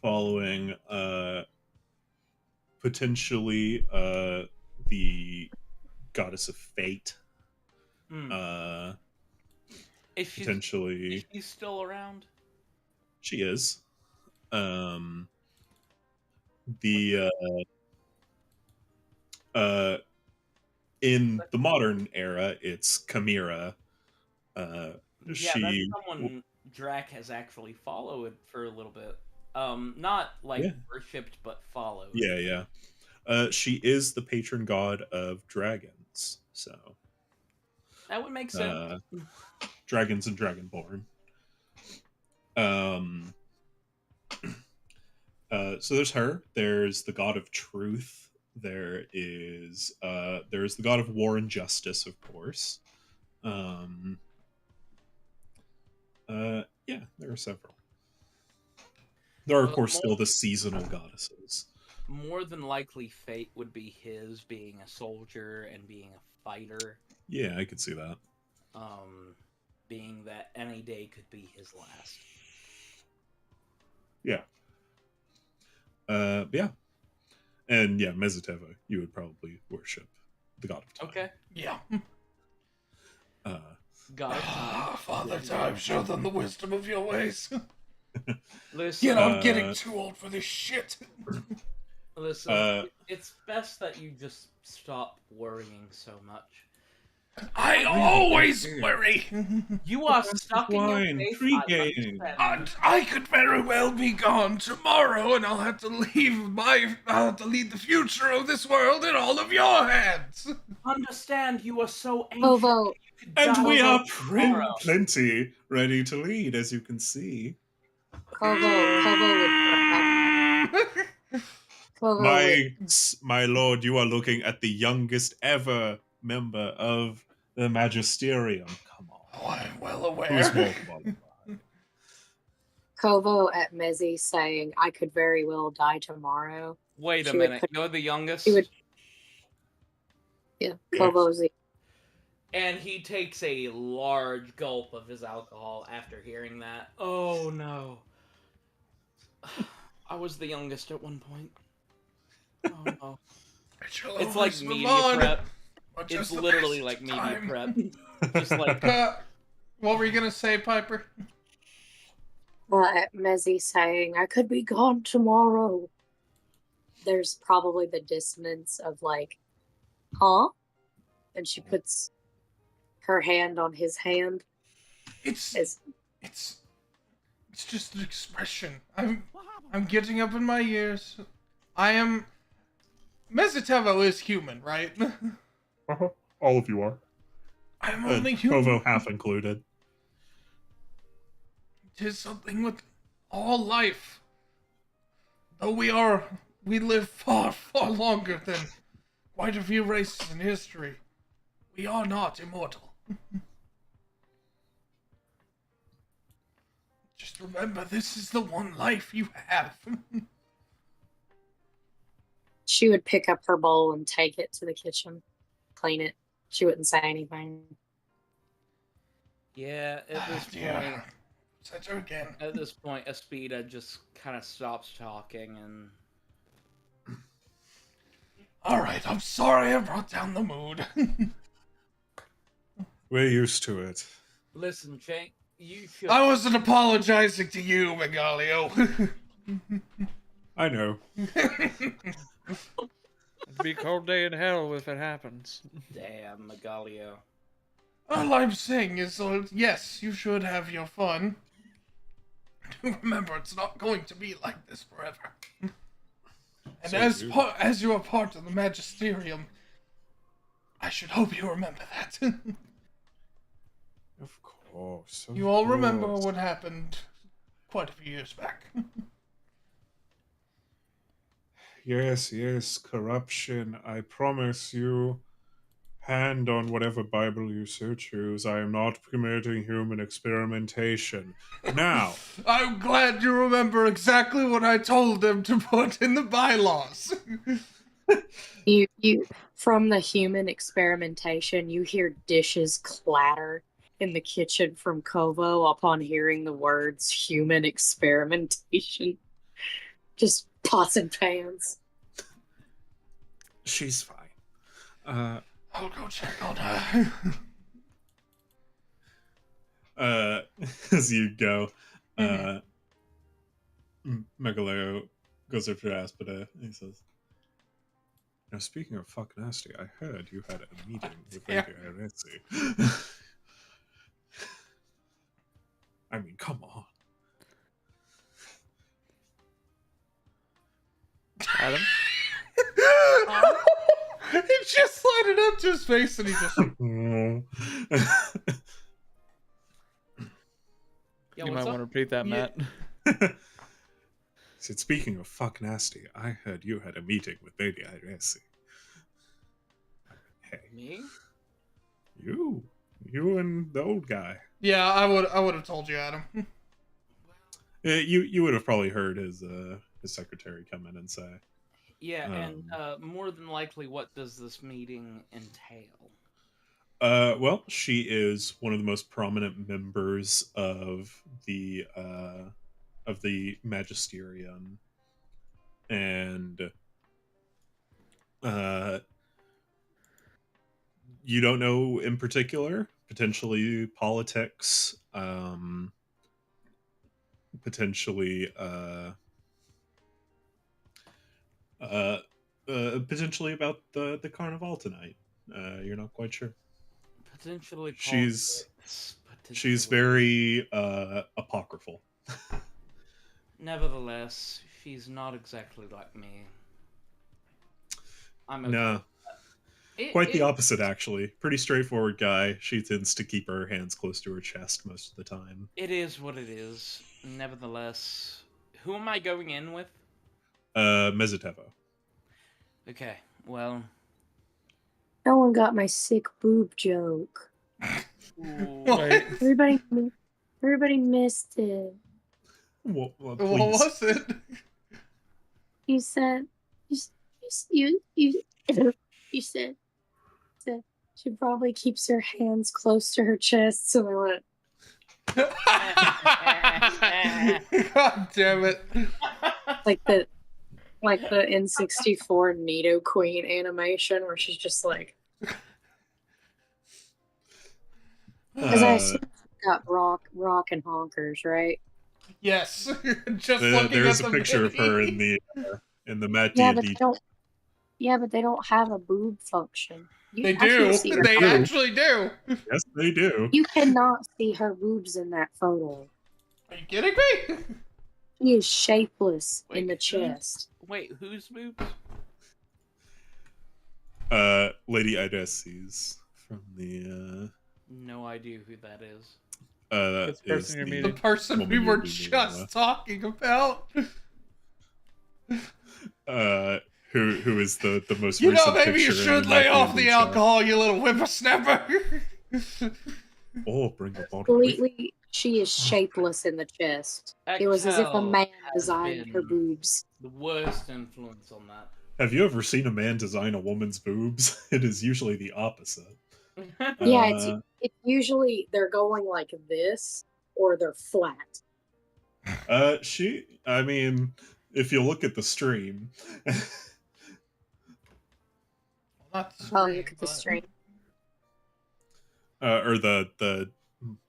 following potentially the goddess of fate. Is Potentially she's still around? she is. The in the modern era, it's Chimera. Yeah, She that's someone Drac has actually followed for a little bit. Not like worshipped, but followed. yeah. She is the patron god of dragons. So that would make sense. Dragons and Dragonborn. So there's her. There's the god of truth. There's the god of war and justice, of course. Yeah, there are several. There are, of course, still the seasonal goddesses. More than likely, fate would be his, being a soldier and being a fighter. Yeah, I could see that. Being that any day could be his last. Yeah. Yeah. And yeah, Meziteva, you would probably worship the god of time. Okay. Yeah. Uh, God of time. Father Time, show them the wisdom of your ways. Listen, I'm getting too old for this shit. listen. It's best that you just stop worrying so much. I always worry. You are stuck in your wine, faith. tree I game. understand. I could very well be gone tomorrow, and I'll have to leave the future of this world in all of your hands. Understand, you are so anxious. Kovo, You could And die we are tomorrow. plenty ready to lead, as you can see. Kovo would My lord, you are looking at the youngest ever member of the Magisterium. Come on. Oh, I'm well Who's more aware. qualified? Kovo at Mezzy saying, "I could very well die tomorrow." Wait a She would minute. put- You're the youngest? She would, yeah, Kovo's the And he takes a large gulp of his alcohol after hearing that. Oh no. I was the youngest at one point. Oh no. It's like media prep. It's literally like media prep. Just like What were you gonna say, Piper? at Mezzy saying, "I could be gone tomorrow." There's probably the dissonance of like, huh? And she puts her hand on his hand. It's As just an expression. I'm getting up in my years. I am. Mezitevo is human, right? All of you are. I'm only human. Kovo half included. Tis something with all life. Though we live far, far longer than quite a few races in history. We are not immortal. Just remember, this is the one life you have. she would pick up her bowl and take it to the kitchen, clean it. She wouldn't say anything. yeah, at this point Such again. at this point Aspida just kind of stops talking and Alright, I'm sorry I brought down the mood. We're used to it. listen, Jake, you should I wasn't apologizing to you, Megalio. I know. It'd be a cold day in hell if it happens. damn Megalio. All I'm saying is, yes, you should have your fun. Remember, it's not going to be like this forever. And So as you are part of the Magisterium, I should hope you remember that. Of course. You all remember what happened quite a few years back. Yes, corruption. I promise you, hand on whatever Bible you so choose. I am not promoting human experimentation. Now, I'm glad you remember exactly what I told them to put in the bylaws. You from the human experimentation, you hear dishes clatter in the kitchen from Kovo upon hearing the words human experimentation. Just pots and pans. she's fine. I'll go check on her. As you go, Megaleo goes up to Aspida and he says, "Now, speaking of fuck nasty, I heard you had a meeting with Yeah. Lady Iretzi." I mean, come on. Adam? He just slid it up to his face and he just. Yeah, You what's might up? want to repeat that, Yeah. Matt. Said, speaking of fuck nasty, I heard you had a meeting with Lady Iretzi. Hey, Me? you and the old guy. Yeah, I would have told you, Adam. You would have probably heard his secretary come in and say, Yeah, and more than likely, what does this meeting entail? well, she is one of the most prominent members of the Magisterium, and you don't know in particular. Potentially politics. Potentially. Potentially about the carnival tonight. You're not quite sure. Potentially She's politics. she's Potentially. very apocryphal. Nevertheless, she's not exactly like me. I'm okay. No, quite the opposite actually. Pretty straightforward guy. She tends to keep her hands close to her chest most of the time. It is what it is. Nevertheless, who am I going in with? Mezitevo. Okay, well. No one got my sick boob joke. Right. Everybody missed it. Well, What please. was it? You said you said she probably keeps her hands close to her chest, so I went. God damn it. Like the N64 Nido Queen animation where she's just like, because I assume she's got rock and honkers, right? Yes. Just looking there's at a the picture of her in the Matt Yeah, but D&D. they don't. Yeah, but they don't have a boob function. They I can't do. see her. They actually do. Yes, they do. You cannot see her boobs in that photo. Are you kidding me? She is shapeless in the Wait, chest. Wait, whose boobs? Lady Idesses from the No idea who that is. This is person you're the The meeting. person we woman were you'll be meeting just with. talking about. Who is the most You know, recent maybe you picture in should the lay Matt off D&D the chat. alcohol, you little whippersnapper. Oh, bring a bottle. Completely, she is shapeless in the chest. It was as if a Excel man has designed her been boobs. the worst influence on that. Have you ever seen a man design a woman's boobs? It is usually the opposite. Yeah, Uh, it's usually they're going like this or they're flat. I mean, if you look at the stream, Not the Oh, stream, look at the but- stream. or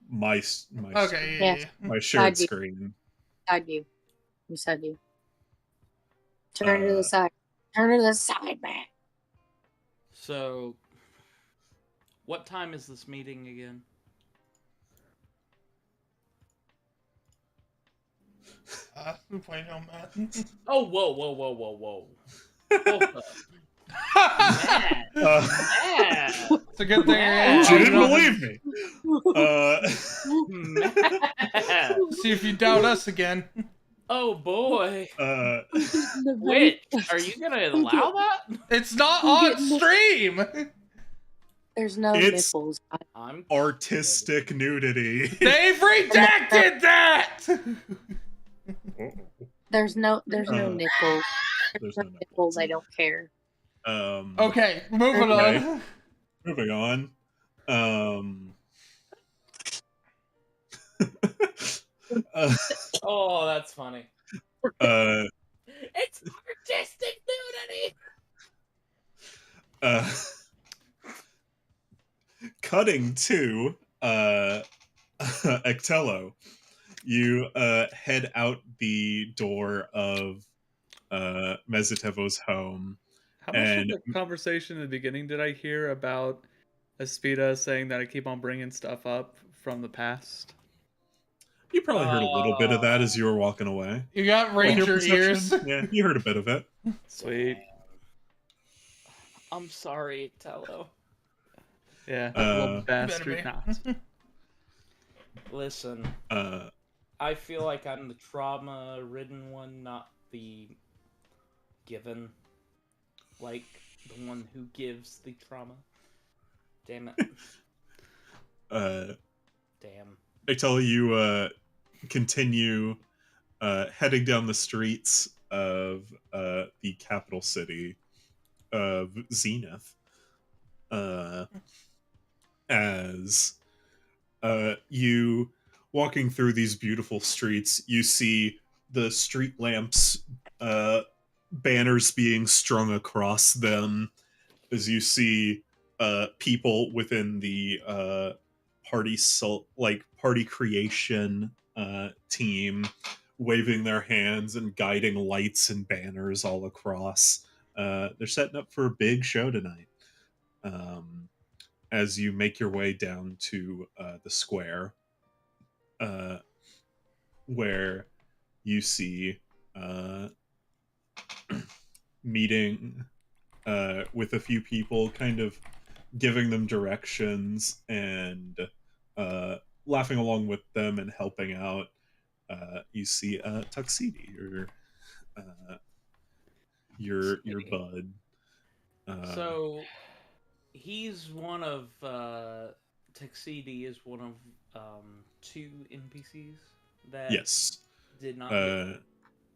my Okay, screen, yeah. my shared Side view. screen. Side view. You said you. Turn her to Uh, the side. Turn her to the side, man. So, what time is this meeting again? I'm playing on that. Oh, whoa. Hold up. Matt. Matt. It's a good thing. Yeah. She didn't believe me. Matt. See if you doubt us again. Oh boy. The Witch, are you gonna allow that? It's not I'm on getting- stream. There's no It's- nipples. I'm Artistic nudity. They've redacted that. There's no Uh, nipples. There's No no nipples. I don't care. Okay, moving Okay. on. Moving on. Oh, that's funny. It's artistic nudity. Cutting to Ectello, you head out the door of Mezitevo's home. How much And- of the conversation in the beginning did I hear about Aspida saying that I keep on bringing stuff up from the past? You probably heard a little bit of that as you were walking away. You got With your ranger perception, ears. Yeah, you heard a bit of it. Sweet. I'm sorry, Tello. Yeah, Uh, little bastard. Better Nah. Listen, I feel like I'm the trauma-ridden one, not the given. Like, the one who gives the trauma. Damn it. Damn. Ectello, you continue heading down the streets of the capital city of Zenith. As you walking through these beautiful streets, you see the street lamps banners being strung across them, as you see people within the party creation team waving their hands and guiding lights and banners all across. They're setting up for a big show tonight. As you make your way down to the square, uh, where you see meeting with a few people, kind of giving them directions and laughing along with them and helping out. You see Tuxedo, uh, your See. bud. So he's one of Tuxedo is one of two NPCs that Yes. did not get.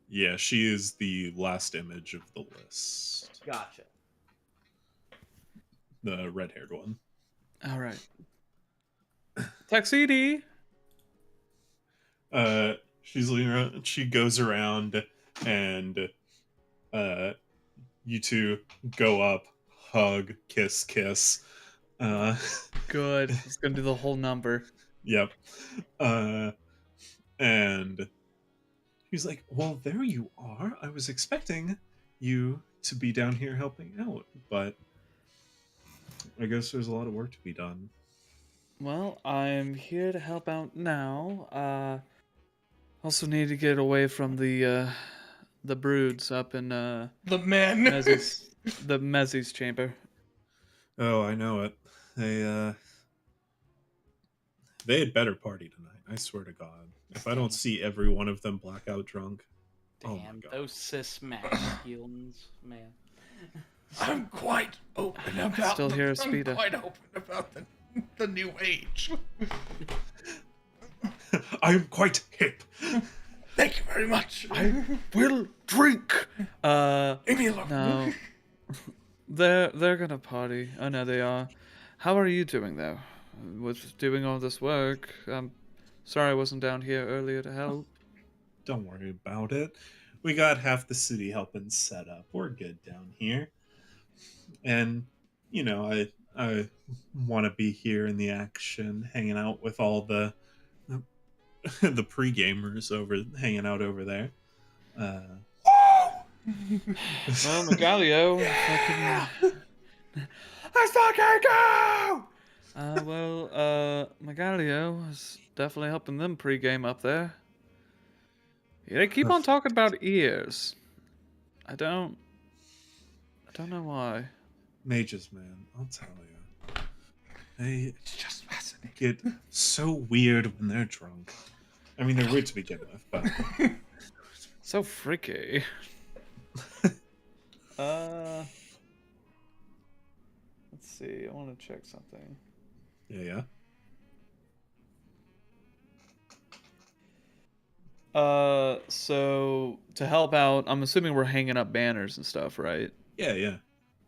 Yeah, she is the last image of the list. Gotcha. The red-haired one. All right. Tuxedo. She's leaning around. She goes around, and you two go up, hug, kiss, kiss. Good. It's gonna do the whole number. Yep. And he's like, "Well, there you are. I was expecting you to be down here helping out, but I guess there's a lot of work to be done." Well, I'm here to help out now. Also need to get away from the broods up in The man. Mezzy's chamber. Oh, I know it. They had better party tonight. I swear to God. If I don't see every one of them blackout drunk, Damn, oh my God. those cis masculines, man. I'm quite open about. Still hear a I'm speeder. quite open about the new age. I am quite hip. Thank you very much. Will drink. Leave me alone. No. They're gonna party. I know they are. How are you doing though? With doing all this work? I'm sorry I wasn't down here earlier to help. Don't worry about it. We got half the city helping set up. We're good down here. And you know, I want to be here in the action, hanging out with all the the pre-gamers hanging out over there. Well, Megalio, if I can... Let's fucking go! Megalio is definitely helping them pre-game up there. Yeah, they keep on talking about ears. I don't know why. Mages, man, I'll tell you. They It's just fascinating. get so weird when they're drunk. I mean, they're weird to begin with, but So freaky. Let's see. I want to check something. yeah. So to help out, I'm assuming we're hanging up banners and stuff, right? Yeah.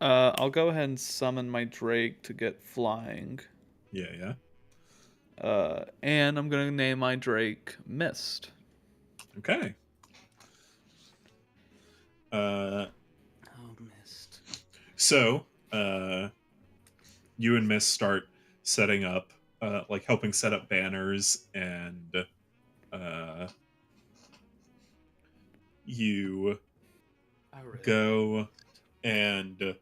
I'll go ahead and summon my Drake to get flying. Yeah. And I'm gonna name my Drake Mist. Okay. Oh, missed. So, you and Miss start setting up, like helping set up banners, and you I really go and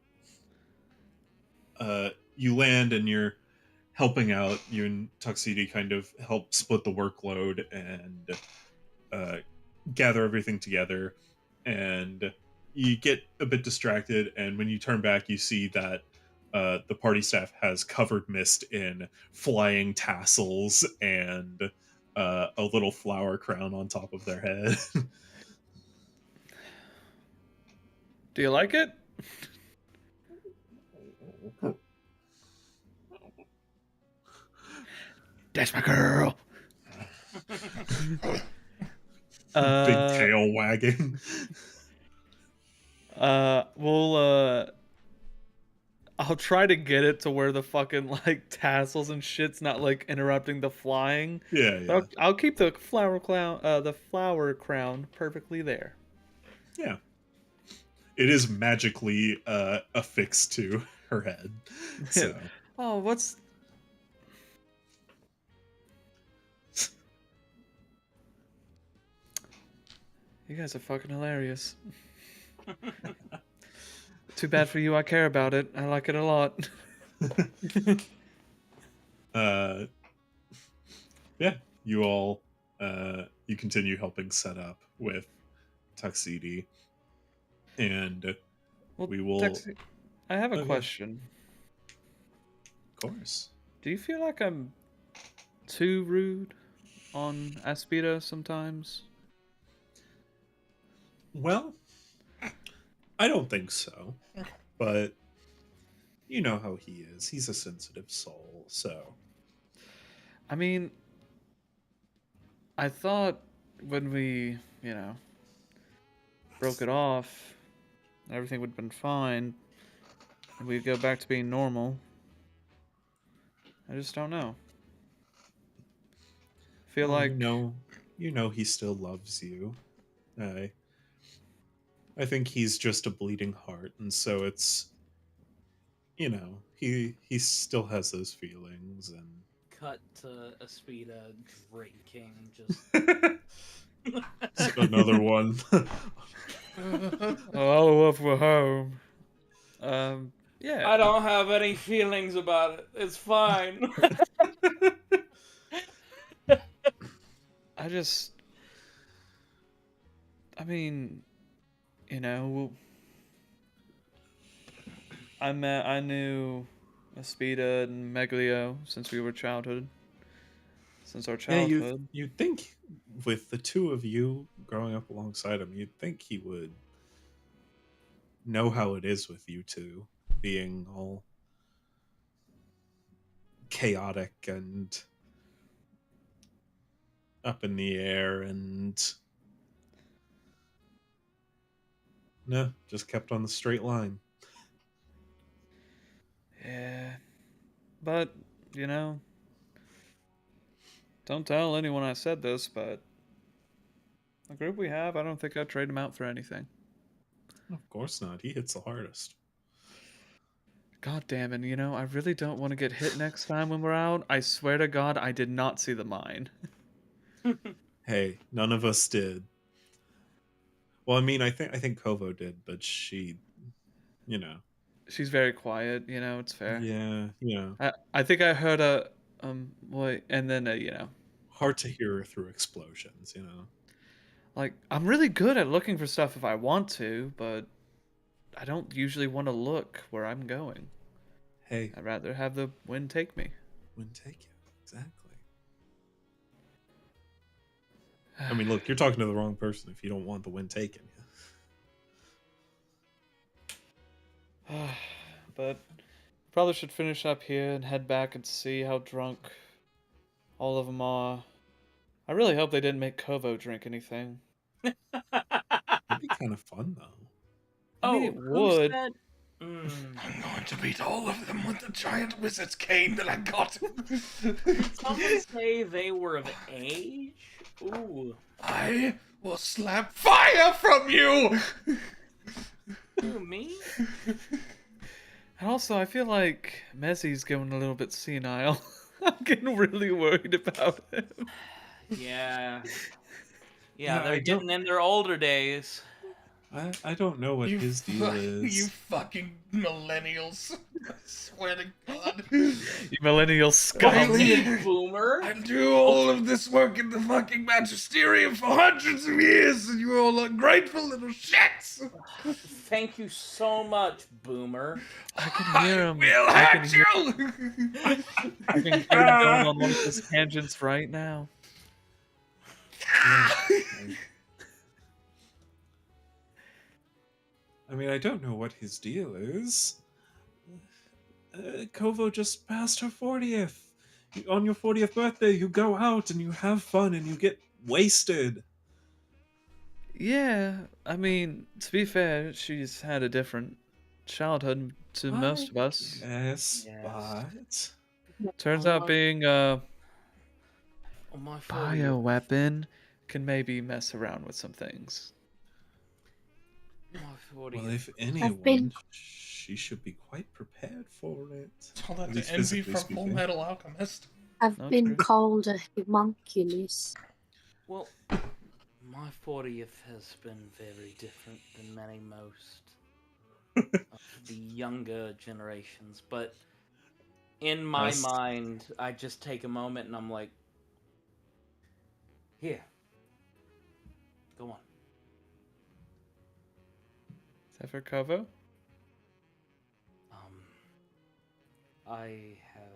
you land and you're helping out. You and Tuxedo kind of help split the workload and gather everything together, and you get a bit distracted, and when you turn back you see that the party staff has covered Mist in flying tassels and a little flower crown on top of their head. Do you like it? That's my girl. Big tail wagging. I'll try to get it to where the fucking like tassels and shit's not like interrupting the flying. Yeah. I'll keep the flower crown perfectly there. Yeah. It is magically affixed to her head. So Oh, what's... You guys are fucking hilarious. Too bad for you, I care about it. I like it a lot. yeah, you all you continue helping set up with Tuxedo, and Well, we will Texi, I have a yeah, question. of course. Do you feel like I'm too rude on Aspida sometimes? Well, I don't think so, but you know how he is. He's a sensitive soul, so I mean, I thought when we, broke it off, everything would have been fine, and we'd go back to being normal. I just don't know. Feel well, like you know he still loves you. I I think he's just a bleeding heart, and so it's he still has those feelings and Cut to Aspida drinking, just so another one. all of we're home. Yeah. I don't have any feelings about it. It's fine. I just, I mean, you know, I knew Aspida and Meglio since we were since our Yeah, childhood. you'd think with the two of you growing up alongside him, you'd think he would know how it is with you two being all chaotic and up in the air and no, just kept on the straight line. Yeah, but don't tell anyone I said this, but the group we have, I don't think I'd trade him out for anything. Of course not. He hits the hardest. God damn it, I really don't want to get hit next time when we're out. I swear to God, I did not see the mine. Hey, none of us did. Well, I mean, I think Kovo did, but she, you know, She's very quiet, it's fair. yeah, I think I heard a wait, and then hard to hear her through explosions. like I'm really good at looking for stuff if I want to, but I don't usually want to look where I'm going. Hey, I'd rather have the wind take me. wouldn't take you exactly. I mean, look, you're talking to the wrong person if you don't want the wind taking you. But probably should finish up here and head back and see how drunk all of them are. I really hope they didn't make Kovo drink anything. That'd be kind of fun, though. I mean, it who would. said? I'm going to beat all of them with the giant wizard's cane that I got. Did someone say they were of age? Ooh. I will slap fire from you! Who, me? And also, I feel like Mezzi's going a little bit senile. I'm getting really worried about him. Yeah. Yeah, They're I getting don't- in their older days. I don't know what his deal is. You fucking millennials. I swear to God. You millennial scum. Really? Boomer. I do all of this work in the fucking magisterium for hundreds of years, and you're all ungrateful little shits. Thank you so much, Boomer. I can hear him. Will I can hurt hear, you. I can hear him going on one of his tangents right now. I mean, I don't know what his deal is. Kovo just passed her 40th. On your 40th birthday, you go out and you have fun and you get wasted. Yeah, I mean, to be fair, she's had a different childhood to most of us. Yes, Yes. but Turns Oh out my- being a On my 40th. bioweapon can maybe mess around with some things. My Well, 40th. if been- anyone, she should be quite prepared for it. Tell that At to least Envy physically from Full speaking. Metal Alchemist. I've Not been true. called a homunculus. Well, my 40th has been very different than many most of the younger generations, but in my Yes. mind, I just take a moment and I'm like, here, go on. Is that for Kovo? I have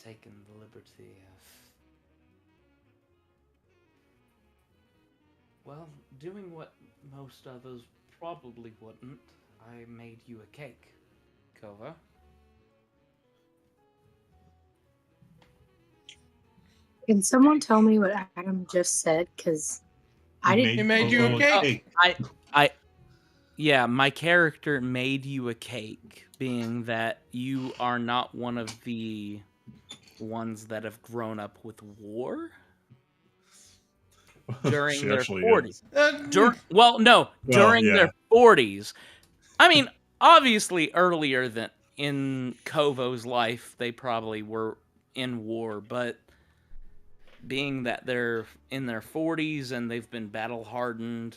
taken the liberty of, well, doing what most others probably wouldn't. I made you a cake, Kova. Can someone tell me what Adam just said? Because I didn't. He made you a Kovo cake. Yeah, my character made you a cake, being that you are not one of the ones that have grown up with war during She their actually 40s. is. Well, no, Well, during yeah. their 40s. I mean, obviously earlier than in Kovo's life, they probably were in war, but being that they're in their 40s and they've been battle hardened,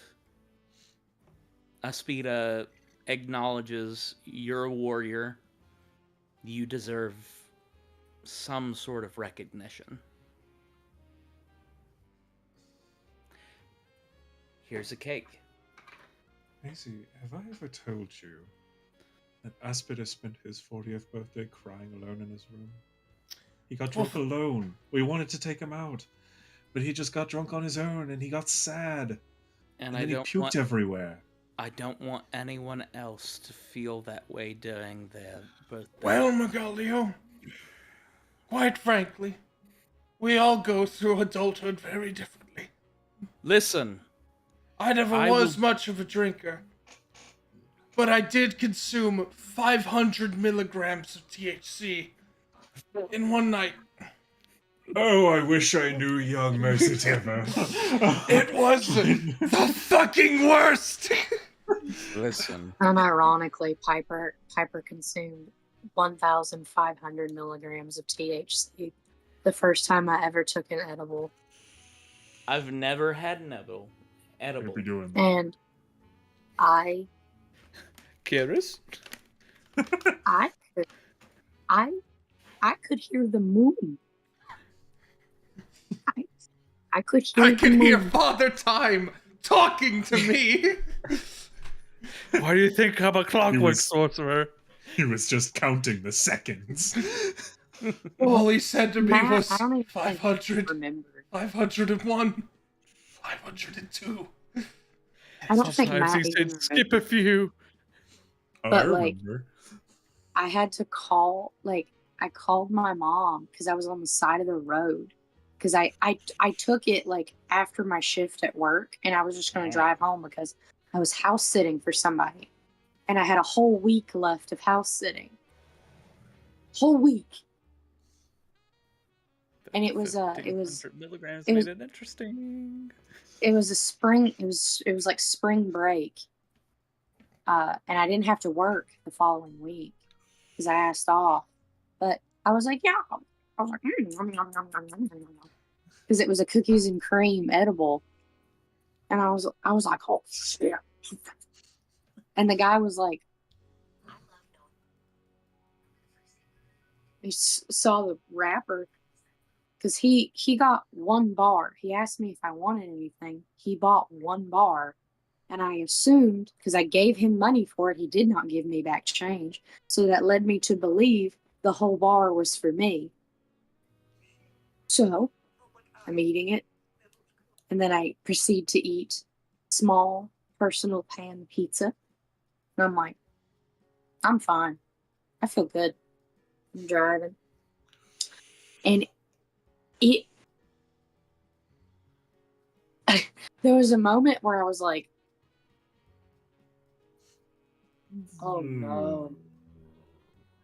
Aspida acknowledges you're a warrior. You deserve some sort of recognition. Here's a cake. Maisie, have I ever told you that Aspida spent his 40th birthday crying alone in his room? He got drunk alone. We wanted to take him out, but he just got drunk on his own and he got sad. And And I then he don't puked want everywhere. I don't want anyone else to feel that way during their birthday. Well, Magalio, quite frankly, we all go through adulthood very differently. Listen, I never I was will- much of a drinker, but I did consume 500 milligrams of THC in one night. Oh, I wish I knew young Mercy Timber. It was the fucking worst. listen. Unironically, Piper consumed 1,500 milligrams of THC the first time I ever took an edible, I've never had an edible. I'd be doing that. and I Kiris? I could I could hear the moon. I could hear I the can moon. hear Father Time talking to me. Why do you think I'm a clockwork was- sorcerer? He was just counting the seconds. All he said to me Matt, was I don't even think I 500, remember. 501, 502. I don't think Sometimes Matt he even said skip a remembers. few. Oh, But, I like, remember. I had to call, like, I called my mom because I was on the side of the road. Because I took it, like, after my shift at work, and I was just going to drive home because I was house sitting for somebody. And I had a whole week left of house sitting. Whole week. And it was 1500 milligrams it was- made it interesting. it was a spring, it was like spring break. And I didn't have to work the following week because I asked off. But I was like, yeah. I was like, because it was a cookies and cream edible. And I was like, oh shit. And the guy was like, he saw the wrapper because he got one bar. He asked me if I wanted anything. He bought one bar. And I assumed, because I gave him money for it, he did not give me back change. So that led me to believe the whole bar was for me. So I'm eating it. And then I proceed to eat small personal pan pizza. And I'm like, I'm fine. I feel good. I'm driving. And it there was a moment where I was like, oh no.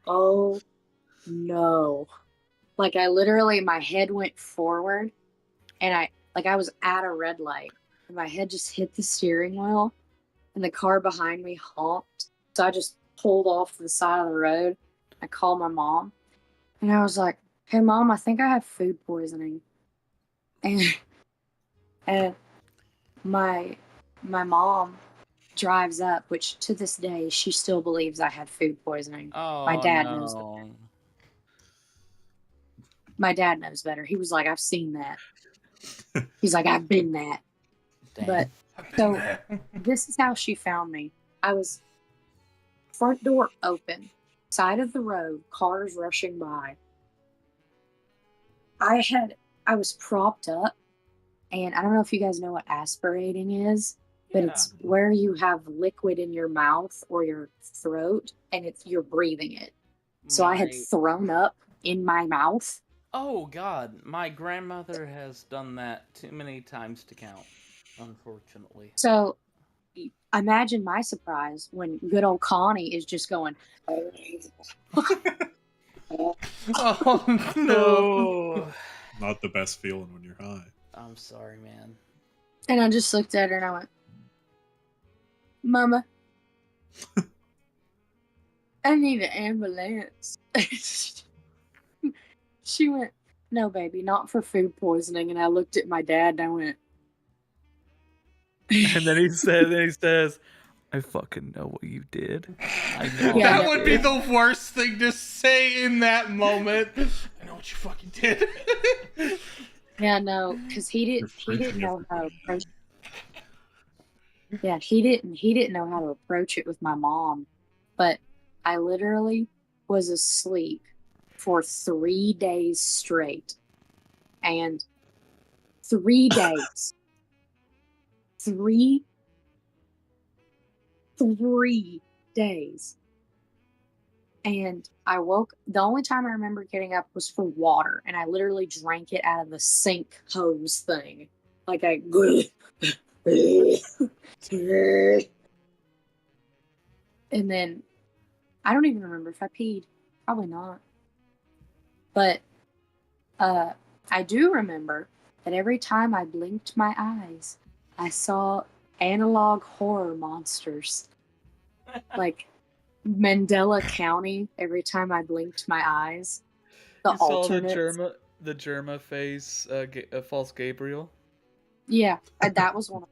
Oh no. Like I literally, my head went forward and I was at a red light and my head just hit the steering wheel and the car behind me honked. So I just pulled off to the side of the road. I called my mom, and I was like, "Hey, Mom, I think I have food poisoning." And and my mom drives up, which to this day she still believes I had food poisoning. My Oh dad knows better. no. My dad knows better. He was like, "I've seen that." He's like, "I've been that." Dang. But I've been so there. this is how she found me. I was front door open, side of the road, cars rushing by. I was propped up, and I don't know if you guys know what aspirating is, but Yeah. it's where you have liquid in your mouth or your throat, and you're breathing it. So I had My- thrown up in my mouth. Oh God, my grandmother has done that too many times to count, unfortunately. So imagine my surprise when good old Connie is just going, Oh no. Oh, Not the best feeling when you're high. I'm sorry, man. and I just looked at her and I went, "Mama, I need an ambulance." She went, "No, baby, not for food poisoning." And I looked at my dad and I went, And then he says, I fucking know what you did. I know. Yeah, That no. would be the worst thing to say in that moment. I know what you fucking did. "Yeah, no," because he You're didn't freaking know how to everybody approach. Yeah, he didn't know how to approach it with my mom, but I literally was asleep for 3 days straight, and 3 days, three 3 days. And I woke, the only time I remember getting up was for water, and I literally drank it out of the sink hose thing. Like I, and then I don't even remember if I peed. Probably not. But I do remember that every time I blinked my eyes, I saw analog horror monsters. Like Mandela County, every time I blinked my eyes. The You saw alternates. the Germa face, false Gabriel. Yeah, that was one of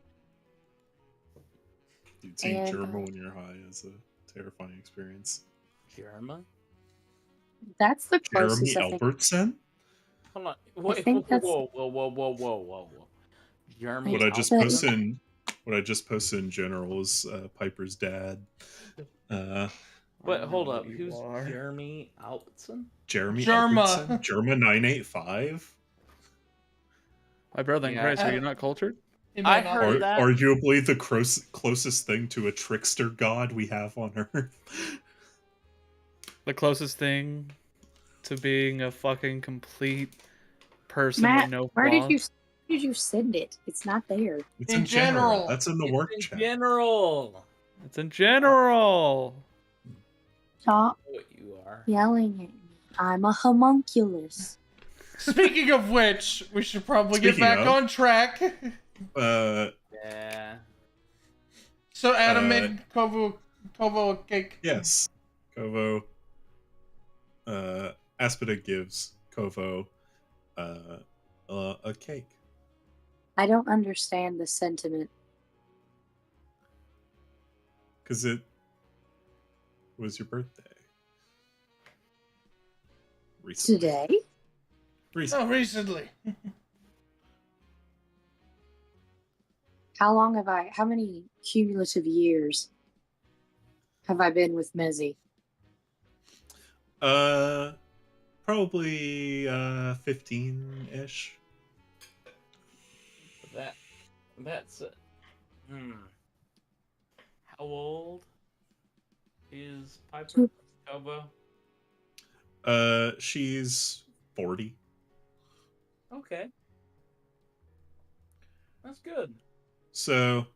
Dude, seeing And, Germa when you're high is a terrifying experience. Jerma? that's the Jeremy closest I think. Albertson? Hold on. Wait, think whoa, that's- whoa. Jeremy What I just Albertson? posted in general is Piper's dad. Wait, I hold know up. you Who's are. Jeremy Albertson? Jeremy Germa. Albertson? Germa 985? My brother in Yeah. Christ, are you not cultured? It might I not heard be. that. Arguably the closest thing to a trickster god we have on Earth. The closest thing to being a fucking complete person Matt, with no where did flaws. you send it? It's not there. It's In in general. general. That's in the It's work in chat. general. It's in general. Stop What you are. yelling at me. I'm a homunculus. Speaking of which, we should probably get Speaking back of- on track. Yeah. So Adam made Kovo a cake. Yes. Kovo. Aspida gives Kovo a cake. I don't understand the sentiment. Because it was your birthday. Recently. Today? Recently. Oh, recently. How many cumulative years have I been with Mezzy? Probably 15-ish. That's How old is Piper Kobo? She's 40. Okay. That's good. So,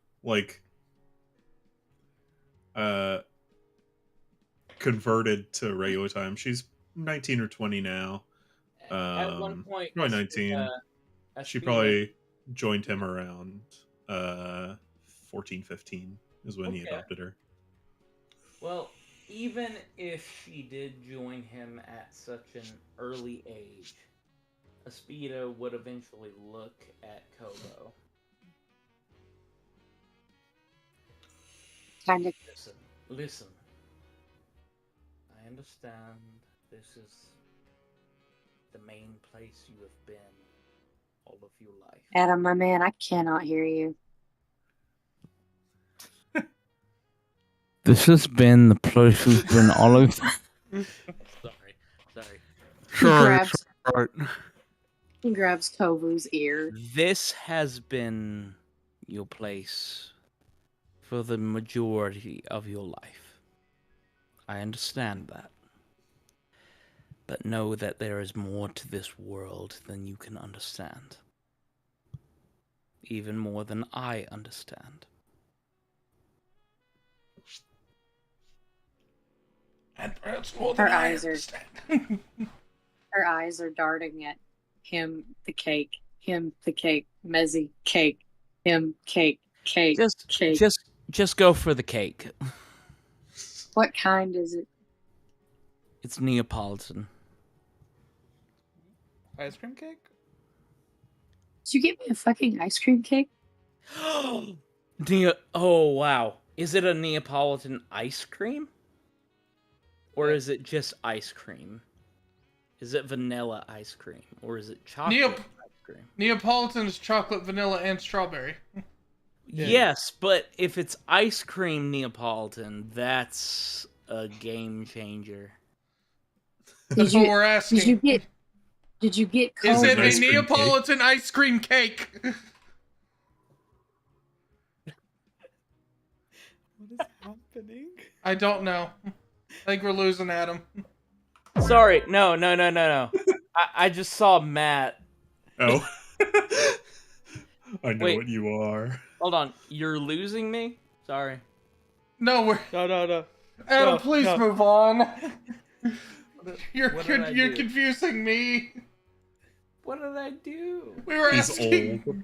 converted to regular time. She's 19 or 20 now. At one point, Probably 19. She Espina- probably joined him around 14, 15 is when he Okay. adopted her. Well, even if she did join him at such an early age, Aspida would eventually look at Kobo. Kind of. Listen. I understand this is the main place you have been all of your life. Adam, my man, I cannot hear you. This has been the place we've been all of. Sorry. He grabs Kovu's ear. This has been your place for the majority of your life. I understand that. But know that there is more to this world than you can understand. Even more than I understand. And perhaps more than I understand. Her eyes are darting at him, the cake, Mezzy, cake, him, cake, cake. Just go for the cake. What kind is it? It's Neapolitan. Ice cream cake? Did you get me a fucking ice cream cake? Oh, wow. Is it a Neapolitan ice cream? Or is it just ice cream? Is it vanilla ice cream? Or is it chocolate ice cream? Neapolitan is chocolate, vanilla, and strawberry. Yes, but if it's ice cream Neapolitan, that's a game changer. That's what we're asking. Did you get Is it Ice a cream Neapolitan ice cream cake? What is happening? I don't know. I think we're losing Adam. Sorry, no. I just saw Matt. Oh. I know Wait. what you are. Hold on, you're losing me? Sorry. No, we're No. Adam. No, Please no. move on. You're What did I do? confusing me. What did I do? We were He's asking. old.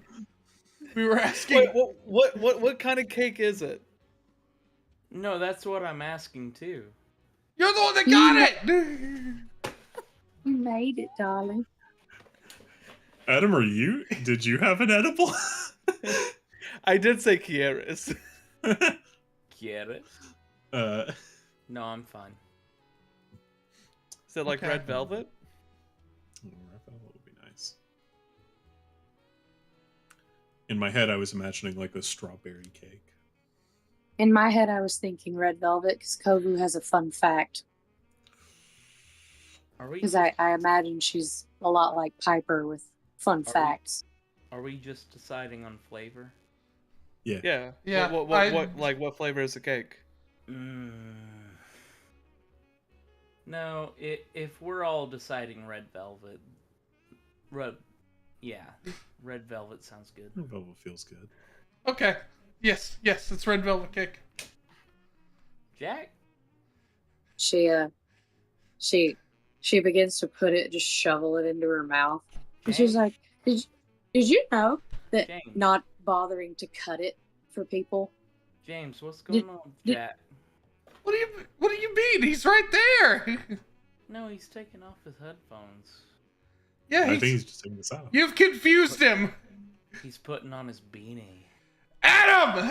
We were asking. Wait, what kind of cake is it? No, that's what I'm asking too. You're the one that got it. You made it, darling. Adam, did you have an edible? I did say Kieris. Get it? No, I'm fine. Is it like Okay. red velvet? Red velvet would be nice. In my head, I was imagining like a strawberry cake. In my head, I was thinking red velvet because Kovu has a fun fact. Are we? Because I imagine she's a lot like Piper with fun facts. Are we just deciding on flavor? Yeah. Yeah, What flavor is the cake? No, if we're all deciding red velvet, red velvet sounds good. Red velvet feels good. Okay. Yes, it's red velvet cake. Jack? She begins to just shovel it into her mouth. And James? she's like, did you know that James. not bothering to cut it for people? James, what's going on with Jack? What do you mean? He's right there. No, he's taking off his headphones. Yeah, I think he's just taking this out. You've confused him. He's putting on his beanie. Adam!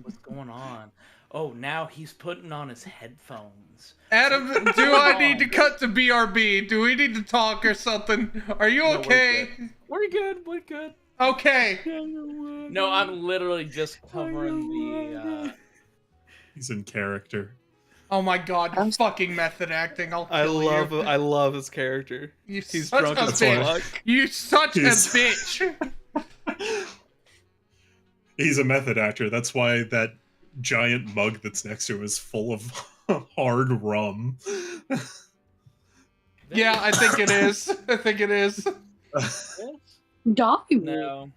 What's going on? Oh, now he's putting on his headphones. Adam, do I need to cut to BRB? Do we need to talk or something? Are you No, okay? We're good. Okay. No, I'm literally just covering the. He's in character. Oh my god, you're fucking method acting. I love his character. He's such drunk a as bitch. fuck. You such a He's- bitch. He's a method actor. That's why that giant mug that's next to him is full of hard rum. Yeah, I think it is. Dolly. No.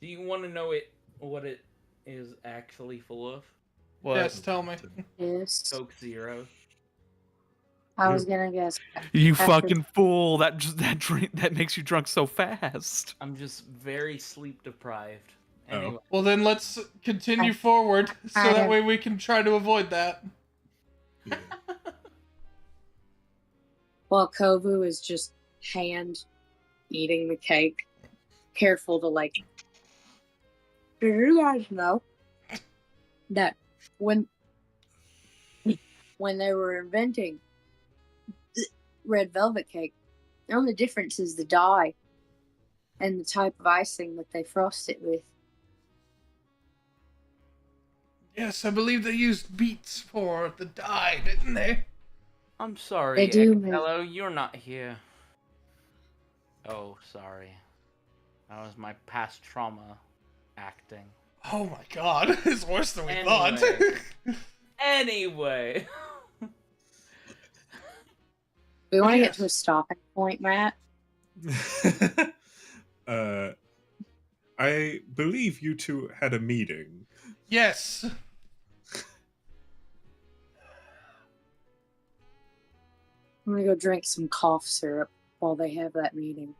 Do you want to know what it is actually full of? What? Yes, tell me. Yes. Coke Zero. I was gonna guess. You After- fucking fool! That drink that makes you drunk so fast. I'm just very sleep deprived, Anyway, Well, then let's continue forward so that I- way we can try to avoid that. Yeah. While Kovu is just hand eating the cake, careful to like. Did you guys know that when they were inventing red velvet cake, the only difference is the dye and the type of icing that they frost it with. Yes, I believe they used beets for the dye, didn't they? I'm sorry, They do make- Hello, you're not here. Oh, sorry. That was my past trauma acting. Oh my god, it's worse than we thought. Anyway. We want to Yes. get to a stopping point, Matt. I believe you two had a meeting. Yes. I'm gonna go drink some cough syrup while they have that meeting.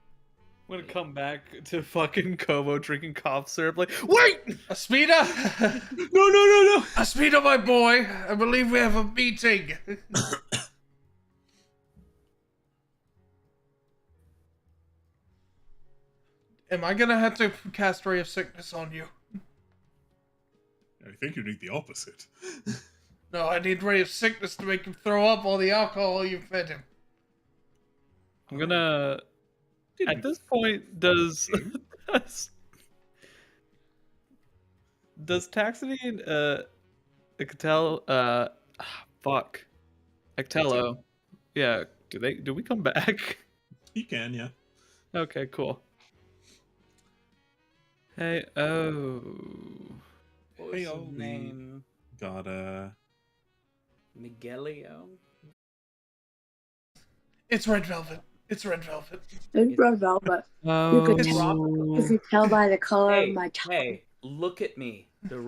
I'm gonna come back to fucking Kovo drinking cough syrup. Like, wait! Aspida! No. Aspida, my boy, I believe we have a meeting. Am I gonna have to cast Ray of Sickness on you? I think you need the opposite. No, I need Ray of Sickness to make him throw up all the alcohol you fed him. I'm gonna. At this point, does Taxity and fuck, Ectello, yeah, do we come back? You can, yeah. Okay, cool. Hey, oh, What was Hey, his Ollie. name? Got Miguelio? It's red velvet. It's red velvet. It's red velvet. oh, You could tell by the color of Hey, my tongue. hey, look at me. The